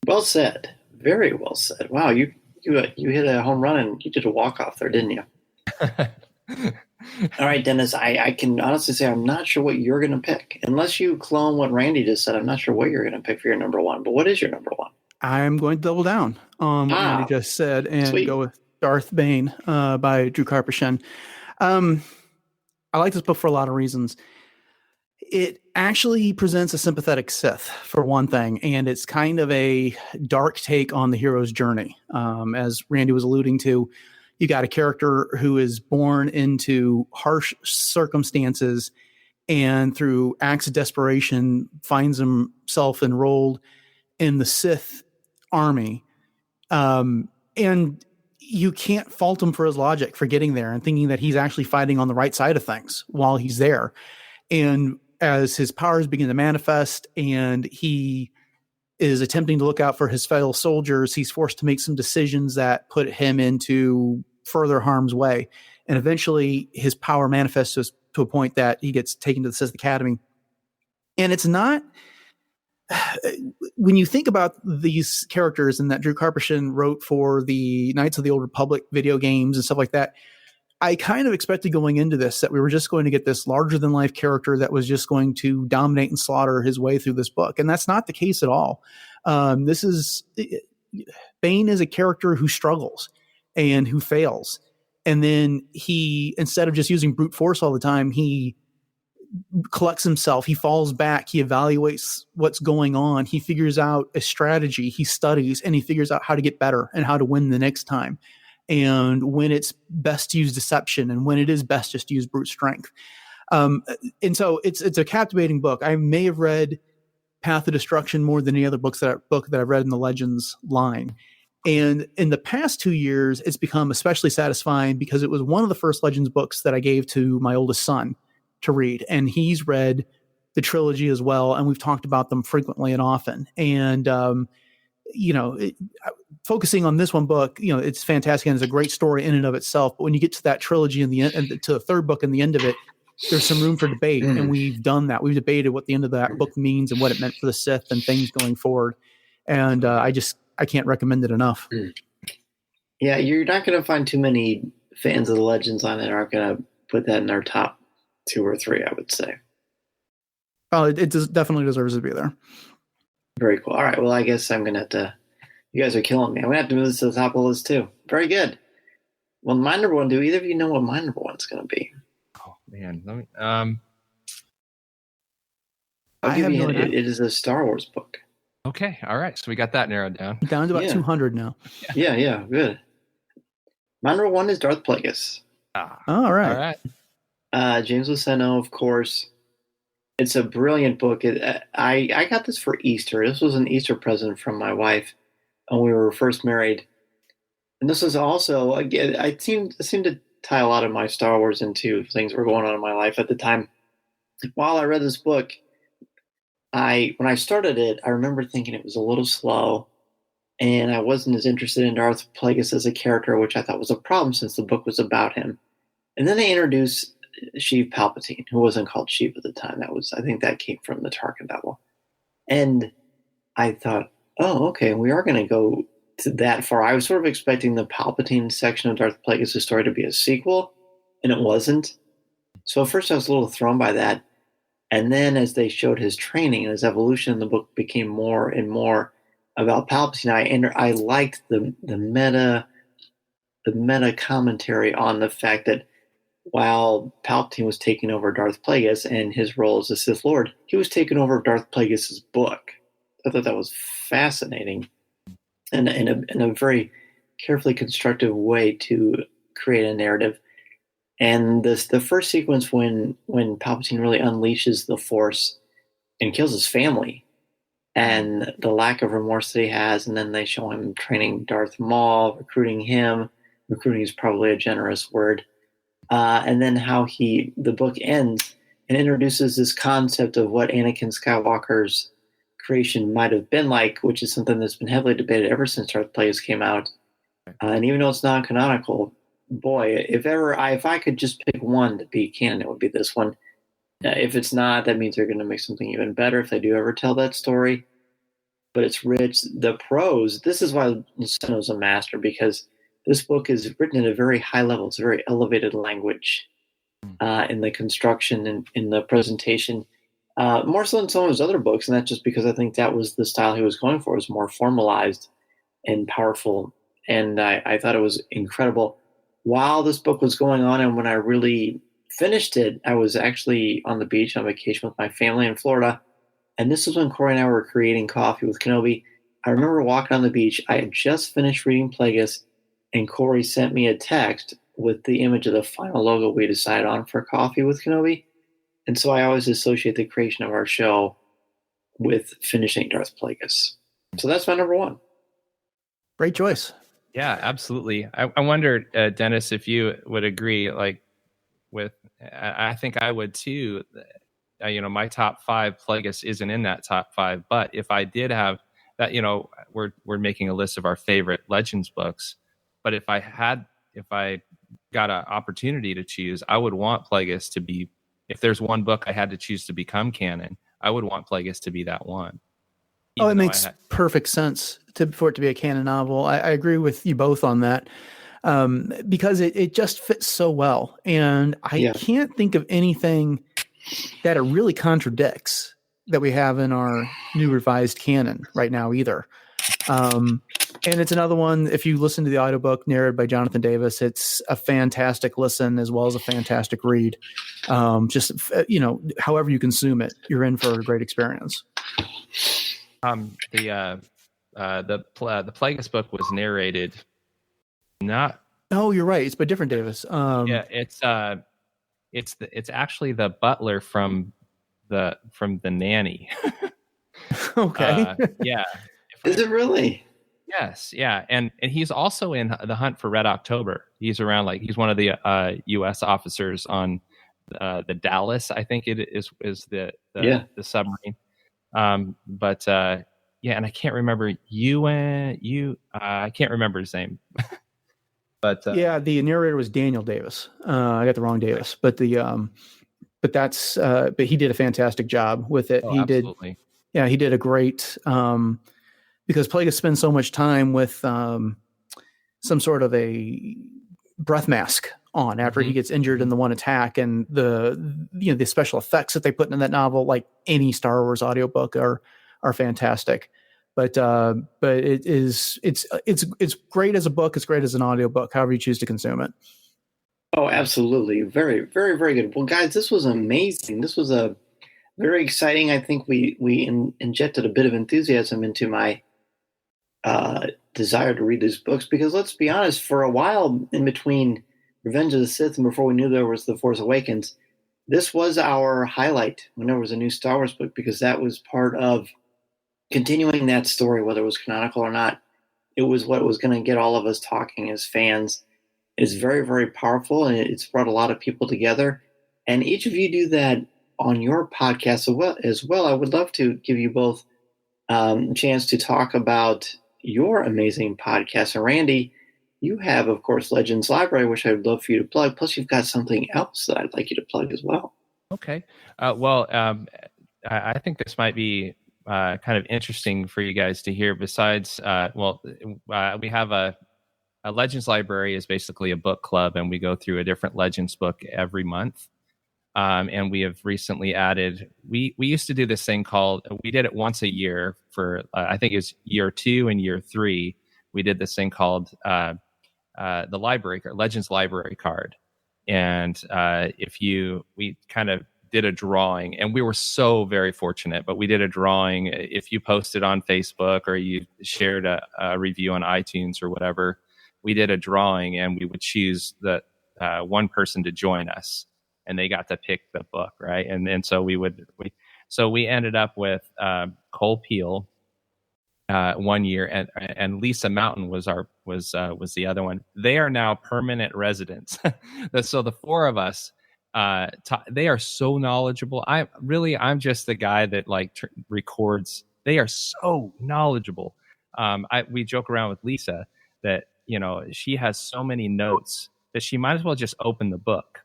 Well said. Very well said. Wow, you hit a home run and you did a walk-off there, didn't you? All right, Dennis, I can honestly say I'm not sure what you're going to pick. Unless you clone what Randy just said, I'm not sure what you're going to pick for your number 1. But what is your number 1? I'm going to double down on what Randy just said and go with Darth Bane by Drew Karpyshyn. I like this book for a lot of reasons. It actually presents a sympathetic Sith, for one thing, and it's kind of a dark take on the hero's journey. As Randy was alluding to, you got a character who is born into harsh circumstances and through acts of desperation finds himself enrolled in the Sith army. And you can't fault him for his logic for getting there and thinking that he's actually fighting on the right side of things while he's there. And as his powers begin to manifest and he is attempting to look out for his fellow soldiers, he's forced to make some decisions that put him into further harm's way. And eventually his power manifests to a point that he gets taken to the Sith Academy. And it's not, when you think about these characters and that Drew Karpyshyn wrote for the Knights of the Old Republic video games and stuff like that, I kind of expected going into this that we were just going to get this larger than life character that was just going to dominate and slaughter his way through this book. And that's not the case at all. Bane is a character who struggles and who fails. And then he, instead of just using brute force all the time, he collects himself, he falls back, he evaluates what's going on, he figures out a strategy, he studies, and he figures out how to get better and how to win the next time. And when it's best to use deception and when it is best just to use brute strength. And so it's a captivating book. I may have read Path of Destruction more than any other book that I've read in the Legends line. And in the past 2 years, it's become especially satisfying because it was one of the first Legends books that I gave to my oldest son to read. And he's read the trilogy as well. And we've talked about them frequently and often. And, focusing on this one book, it's fantastic and it's a great story in and of itself. But when you get to that trilogy in the end, and to the third book in the end of it, there's some room for debate. And we've done that. We've debated what the end of that book means and what it meant for the Sith and things going forward. And I can't recommend it enough. Yeah, you're not going to find too many fans of the Legends on it aren't going to put that in their top 2 or 3, I would say. Oh, it definitely deserves to be there. Very cool. All right, well, I guess I'm going to have to, you guys are killing me. I'm going to have to move this to the top of the list too. Very good. Well, my number one, do either of you know what my number one's going to be? Oh, man. Let me, I'll give you it is a Star Wars book. Okay, all right. So we got that narrowed down. Down to about 200 now. Yeah, good. My number one is Darth Plagueis. All right. James Luceno, of course. It's a brilliant book. I got this for Easter. This was an Easter present from my wife when we were first married. And this was also, again, I seemed to tie a lot of my Star Wars into things that were going on in my life at the time. While I read this book, when I started it, I remember thinking it was a little slow, and I wasn't as interested in Darth Plagueis as a character, which I thought was a problem since the book was about him. And then they introduced Sheev Palpatine, who wasn't called Sheev at the time. I think that came from the Tarkin Battle. And I thought, oh, okay, we are going to go to that far. I was sort of expecting the Palpatine section of Darth Plagueis' story to be a sequel, and it wasn't. So at first I was a little thrown by that. And then as they showed his training and his evolution, the book became more and more about Palpatine. I liked the meta commentary on the fact that while Palpatine was taking over Darth Plagueis and his role as a Sith Lord, he was taking over Darth Plagueis' book. I thought that was fascinating and in a very carefully constructive way to create a narrative. And the first sequence when Palpatine really unleashes the Force and kills his family and the lack of remorse that he has, and then they show him training Darth Maul, recruiting him. Recruiting is probably a generous word. And then how the book ends and introduces this concept of what Anakin Skywalker's creation might have been like, which is something that's been heavily debated ever since Darth Plagueis came out. And even though it's non-canonical, boy, if I could just pick one to be canon, it would be this one. If it's not, that means they're going to make something even better if they do ever tell that story. But it's rich. The prose, this is why Luceno's a master, because this book is written at a very high level. It's a very elevated language in the construction and in the presentation, more so than some of his other books. And that's just because I think that was the style he was going for. It was more formalized and powerful. And I thought it was incredible. While this book was going on and when I really finished it, I was actually on the beach on vacation with my family in Florida. And this is when Corey and I were creating Coffee with Kenobi. I remember walking on the beach. I had just finished reading Plagueis, and Corey sent me a text with the image of the final logo we decided on for Coffee with Kenobi. And so I always associate the creation of our show with finishing Darth Plagueis. So that's my number one. Great choice. Yeah, absolutely. I wondered, Dennis, if you would agree, I think I would too. My top 5 Plagueis isn't in that top 5, but if I did have that, we're making a list of our favorite Legends books. But if I got an opportunity to choose, I would want Plagueis to be, if there's one book I had to choose to become canon, I would want Plagueis to be that one. It makes perfect sense for it to be a canon novel. I agree with you both on that. because it just fits so well. And I can't think of anything that it really contradicts that we have in our new revised canon right now either. And it's another one, if you listen to the audiobook narrated by Jonathan Davis, it's a fantastic listen as well as a fantastic read. Just, however you consume it, you're in for a great experience. The Plagueis book was narrated not. Oh, you're right. It's by different Davis. It's actually the butler from the Nanny. Okay. Yeah. Is it really? Yes. Yeah. And he's also in The Hunt for Red October. He's around, he's one of the U.S. officers on the Dallas, I think it is the submarine. And I can't remember I can't remember his name. But the narrator was Daniel Davis. I got the wrong Davis, but he did a fantastic job with it. Oh, absolutely. He did a great, because Plagueis spends so much time with some sort of a breath mask on after he gets injured in the one attack, and the special effects that they put in that novel, like any Star Wars audiobook, are fantastic. But it's great as a book. It's great as an audiobook, however you choose to consume it. Oh, absolutely. Very, very, very good. Well, guys, this was amazing. This was a very exciting. I think we injected a bit of enthusiasm into my desire to read these books, because let's be honest, for a while in between Revenge of the Sith and before we knew there was The Force Awakens, this was our highlight when there was a new Star Wars book, because that was part of continuing that story, whether it was canonical or not. It was what was going to get all of us talking as fans. It's very, very powerful, and it's brought a lot of people together. And each of you do that on your podcast as well. I would love to give you both a chance to talk about your amazing podcast. And Randy, you have, of course, Legends Library, which I would love for you to plug. Plus, you've got something else that I'd like you to plug as well. Okay. I think this might be kind of interesting for you guys to hear. Besides, we have a Legends Library is basically a book club, and we go through a different Legends book every month. And we have recently added, we used to do this thing called, we did it once a year for, I think it was year 2 and year 3. We did this thing called the Legends Library card. And we kind of did a drawing, and we were so very fortunate, but we did a drawing. If you posted on Facebook or you shared a review on iTunes or whatever, we did a drawing, and we would choose the one person to join us, and they got to pick the book, right? And so we ended up with Cole Peel 1 year, and Lisa Mountain was the other one. They are now permanent residents. So the four of us, they are so knowledgeable. I'm just the guy that records. They are so knowledgeable. We joke around with Lisa that she has so many notes that she might as well just open the book.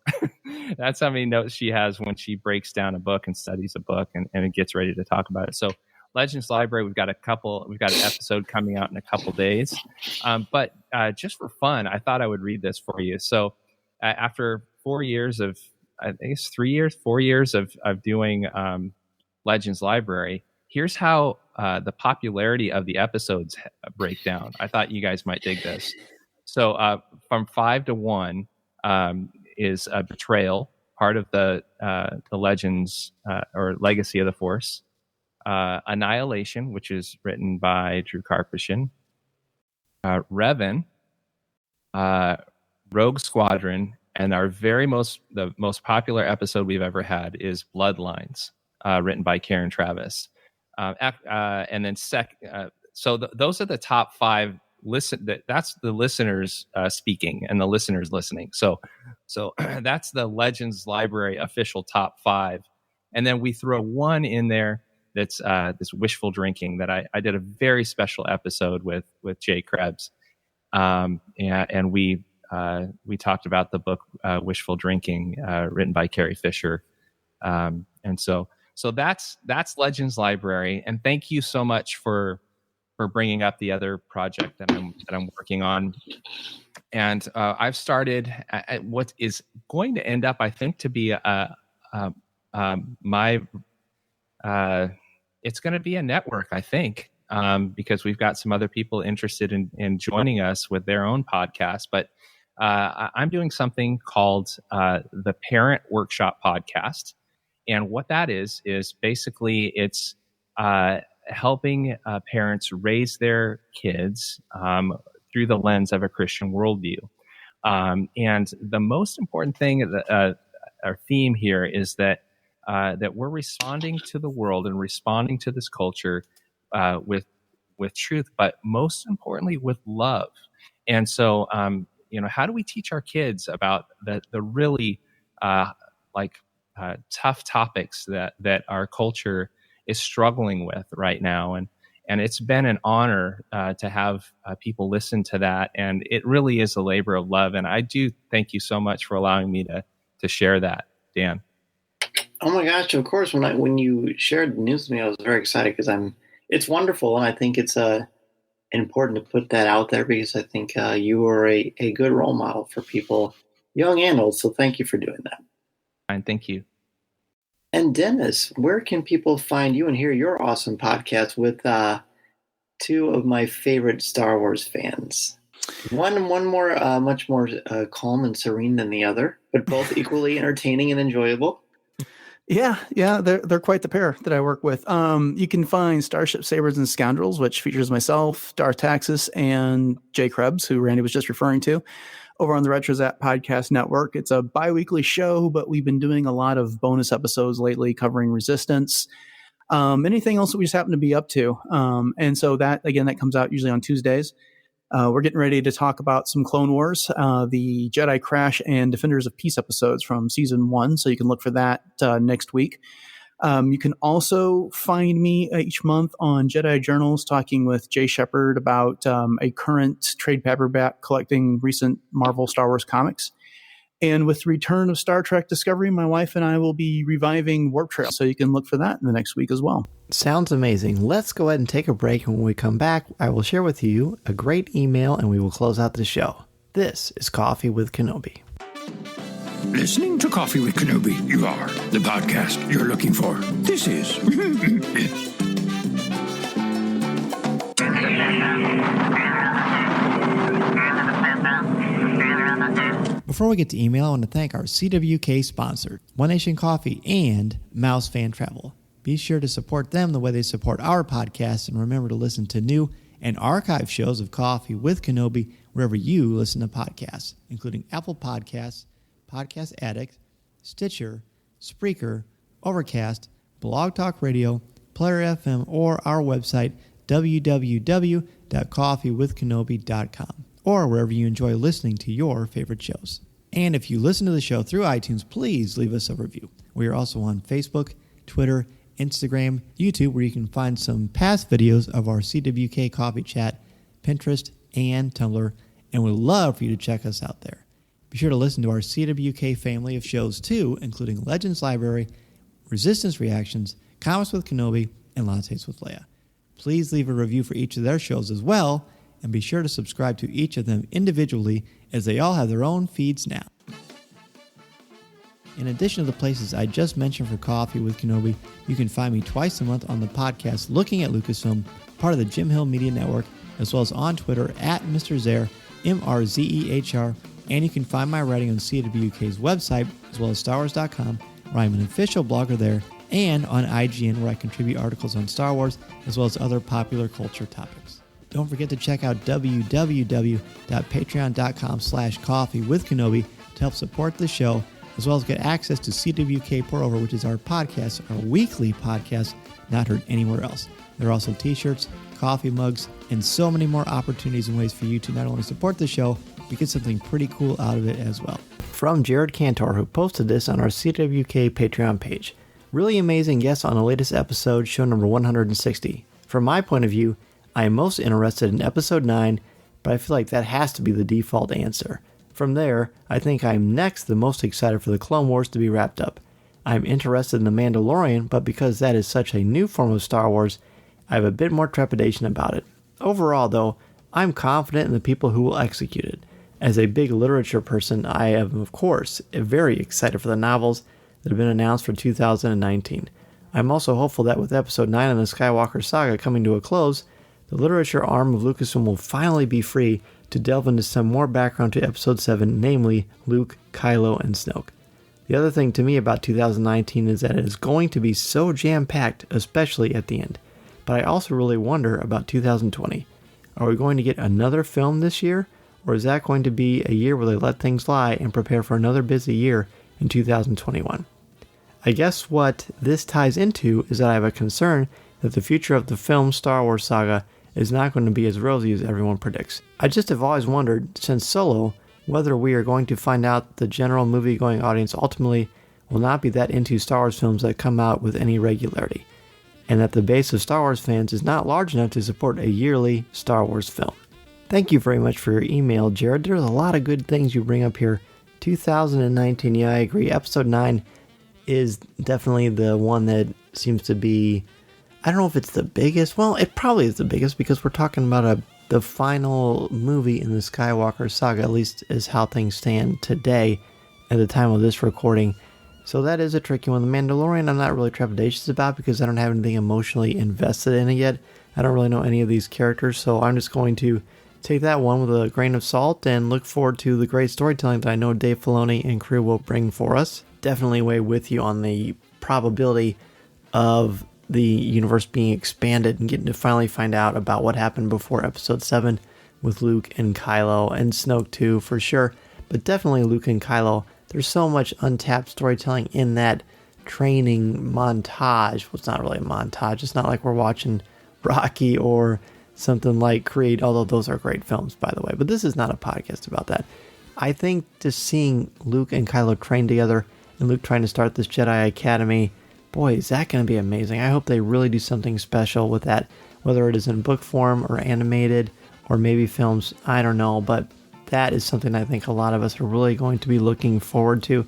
That's how many notes she has when she breaks down a book and studies a book and it gets ready to talk about it. So Legends Library, we've got an episode coming out in a couple days. But just for fun, I thought I would read this for you. So after 4 years of, I think it's 4 years of doing Legends Library, here's how the popularity of the episodes break down. I thought you guys might dig this. So from 5 to 1 is a Betrayal, part of the Legends or Legacy of the Force. Annihilation, which is written by Drew Karpyshyn. Revan, Rogue Squadron, and the most popular episode we've ever had is Bloodlines, written by Karen Travis. And then those are the top 5. That's the listeners speaking and the listeners listening. So that's the Legends Library official top 5, and then we throw one in there that's this wishful drinking that I did a very special episode with Jay Krebs, and we talked about the book Wishful Drinking, written by Carrie Fisher, and so that's Legends Library, and thank you so much for bringing up the other project that I'm working on. And I've started at what is going to end up, I think, to be it's going to be a network, I think, because we've got some other people interested in joining us with their own podcast. But I'm doing something called the Parent Workshop Podcast. And what that is basically it's helping parents raise their kids through the lens of a Christian worldview. And the most important thing, our theme here is that we're responding to the world and responding to this culture with truth, but most importantly with love. And so, how do we teach our kids about the really tough topics that our culture is struggling with right now? And it's been an honor to have people listen to that. And it really is a labor of love. And I do thank you so much for allowing me to share that, Dan. Oh my gosh! Of course, when you shared the news with me, I was very excited because it's wonderful, and I think it's important to put that out there because I think you are a good role model for people, young and old. So thank you for doing that. And thank you. And Dennis, where can people find you and hear your awesome podcast with two of my favorite Star Wars fans? One more, much more calm and serene than the other, but both equally entertaining and enjoyable. Yeah, they're quite the pair that I work with. You can find Starship Sabers and Scoundrels, which features myself, Darth Taxis, and Jay Krebs, who Randy was just referring to, over on the Retrozap Podcast Network. It's a bi-weekly show, but we've been doing a lot of bonus episodes lately covering Resistance, anything else that we just happen to be up to. And so that comes out usually on Tuesdays. We're getting ready to talk about some Clone Wars, the Jedi Crash and Defenders of Peace episodes from season 1. So you can look for that next week. You can also find me each month on Jedi Journals talking with Jay Shepard about a current trade paperback collecting recent Marvel Star Wars comics. And with the return of Star Trek Discovery, my wife and I will be reviving Warp Trail. So you can look for that in the next week as well. Sounds amazing. Let's go ahead and take a break. And when we come back, I will share with you a great email and we will close out the show. This is Coffee with Kenobi. Listening to Coffee with Kenobi, you are the podcast you're looking for. This is... Before we get to email, I want to thank our CWK sponsor, One Nation Coffee and Mouse Fan Travel. Be sure to support them the way they support our podcast, and remember to listen to new and archive shows of Coffee with Kenobi wherever you listen to podcasts, including Apple Podcasts, Podcast Addict, Stitcher, Spreaker, Overcast, Blog Talk Radio, Player FM, or our website, www.coffeewithkenobi.com. or wherever you enjoy listening to your favorite shows. And if you listen to the show through iTunes, please leave us a review. We are also on Facebook, Twitter, Instagram, YouTube, where you can find some past videos of our CWK Coffee Chat, Pinterest, and Tumblr, and we'd love for you to check us out there. Be sure to listen to our CWK family of shows too, including Legends Library, Resistance Reactions, Comics with Kenobi, and Lattes with Leia. Please leave a review for each of their shows as well, and be sure to subscribe to each of them individually, as they all have their own feeds now. In addition to the places I just mentioned for Coffee with Kenobi, you can find me twice a month on the podcast Looking at Lucasfilm, part of the Jim Hill Media Network, as well as on Twitter at Mr. Zer, MRZEHR, and you can find my writing on CWK's website, as well as StarWars.com, where I'm an official blogger there, and on IGN, where I contribute articles on Star Wars, as well as other popular culture topics. Don't forget to check out www.patreon.com/coffeewithkenobi to help support the show, as well as get access to CWK Pour Over, which is our podcast, our weekly podcast, not heard anywhere else. There are also t-shirts, coffee mugs, and so many more opportunities and ways for you to not only support the show, but get something pretty cool out of it as well. From Jared Cantor, who posted this on our CWK Patreon page. Really amazing guest on the latest episode, show number 160. From my point of view, I am most interested in episode 9, but I feel like that has to be the default answer. From there, I think I'm next the most excited for the Clone Wars to be wrapped up. I'm interested in The Mandalorian, but because that is such a new form of Star Wars, I have a bit more trepidation about it. Overall, though, I'm confident in the people who will execute it. As a big literature person, I am, of course, very excited for the novels that have been announced for 2019. I'm also hopeful that with Episode 9 of the Skywalker saga coming to a close, the literature arm of Lucasfilm will finally be free to delve into some more background to Episode 7, namely Luke, Kylo, and Snoke. The other thing to me about 2019 is that it is going to be so jam-packed, especially at the end. But I also really wonder about 2020. Are we going to get another film this year? Or is that going to be a year where they let things lie and prepare for another busy year in 2021? I guess what this ties into is that I have a concern that the future of the film Star Wars saga is not going to be as rosy as everyone predicts. I just have always wondered, since Solo, whether we are going to find out the general movie-going audience ultimately will not be that into Star Wars films that come out with any regularity, and that the base of Star Wars fans is not large enough to support a yearly Star Wars film. Thank you very much for your email, Jared. There's a lot of good things you bring up here. 2019, yeah, I agree. Episode 9 is definitely the one that seems to be, I don't know if it's the biggest. Well, it probably is the biggest because we're talking about the final movie in the Skywalker saga, at least is how things stand today at the time of this recording. So that is a tricky one. The Mandalorian I'm not really trepidatious about because I don't have anything emotionally invested in it yet. I don't really know any of these characters, so I'm just going to take that one with a grain of salt and look forward to the great storytelling that I know Dave Filoni and crew will bring for us. Definitely way with you on the probability of the universe being expanded and getting to finally find out about what happened before Episode 7 with Luke and Kylo, and Snoke too, for sure. But definitely Luke and Kylo. There's so much untapped storytelling in that training montage. Well, it's not really a montage. It's not like we're watching Rocky or something like Creed, although those are great films, by the way. But this is not a podcast about that. I think just seeing Luke and Kylo train together and Luke trying to start this Jedi Academy, boy, is that going to be amazing. I hope they really do something special with that, whether it is in book form or animated or maybe films, I don't know, but that is something I think a lot of us are really going to be looking forward to.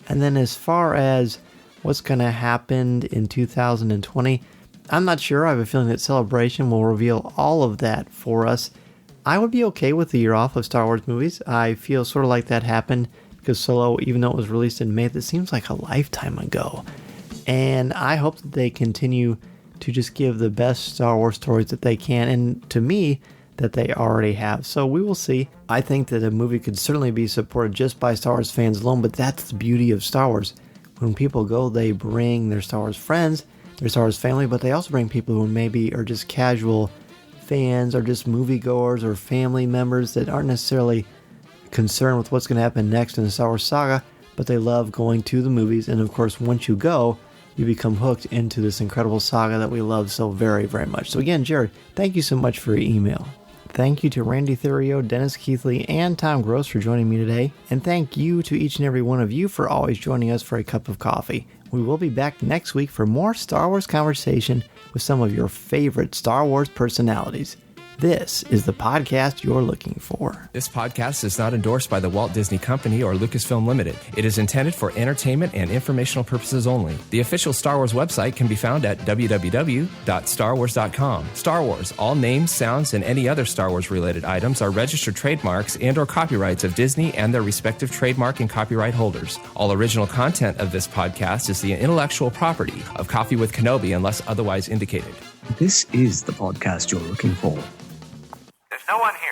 And then as far as what's going to happen in 2020, I'm not sure. I have a feeling that Celebration will reveal all of that for us. I would be okay with the year off of Star Wars movies. I feel sort of like that happened because Solo, even though it was released in May, that seems like a lifetime ago. And I hope that they continue to just give the best Star Wars stories that they can, and to me, that they already have. So we will see. I think that a movie could certainly be supported just by Star Wars fans alone, but that's the beauty of Star Wars. When people go, they bring their Star Wars friends, their Star Wars family, but they also bring people who maybe are just casual fans or just moviegoers or family members that aren't necessarily concerned with what's going to happen next in the Star Wars saga, but they love going to the movies. And of course, once you go, you become hooked into this incredible saga that we love so very, very much. So again, Jared, thank you so much for your email. Thank you to Randy Therio, Dennis Keithley, and Tom Gross for joining me today. And thank you to each and every one of you for always joining us for a cup of coffee. We will be back next week for more Star Wars conversation with some of your favorite Star Wars personalities. This is the podcast you're looking for. This podcast is not endorsed by the Walt Disney Company or Lucasfilm Limited. It is intended for entertainment and informational purposes only. The official Star Wars website can be found at www.starwars.com. Star Wars, all names, sounds, and any other Star Wars related items are registered trademarks and or copyrights of Disney and their respective trademark and copyright holders. All original content of this podcast is the intellectual property of Coffee with Kenobi unless otherwise indicated. This is the podcast you're looking for. There's no one here.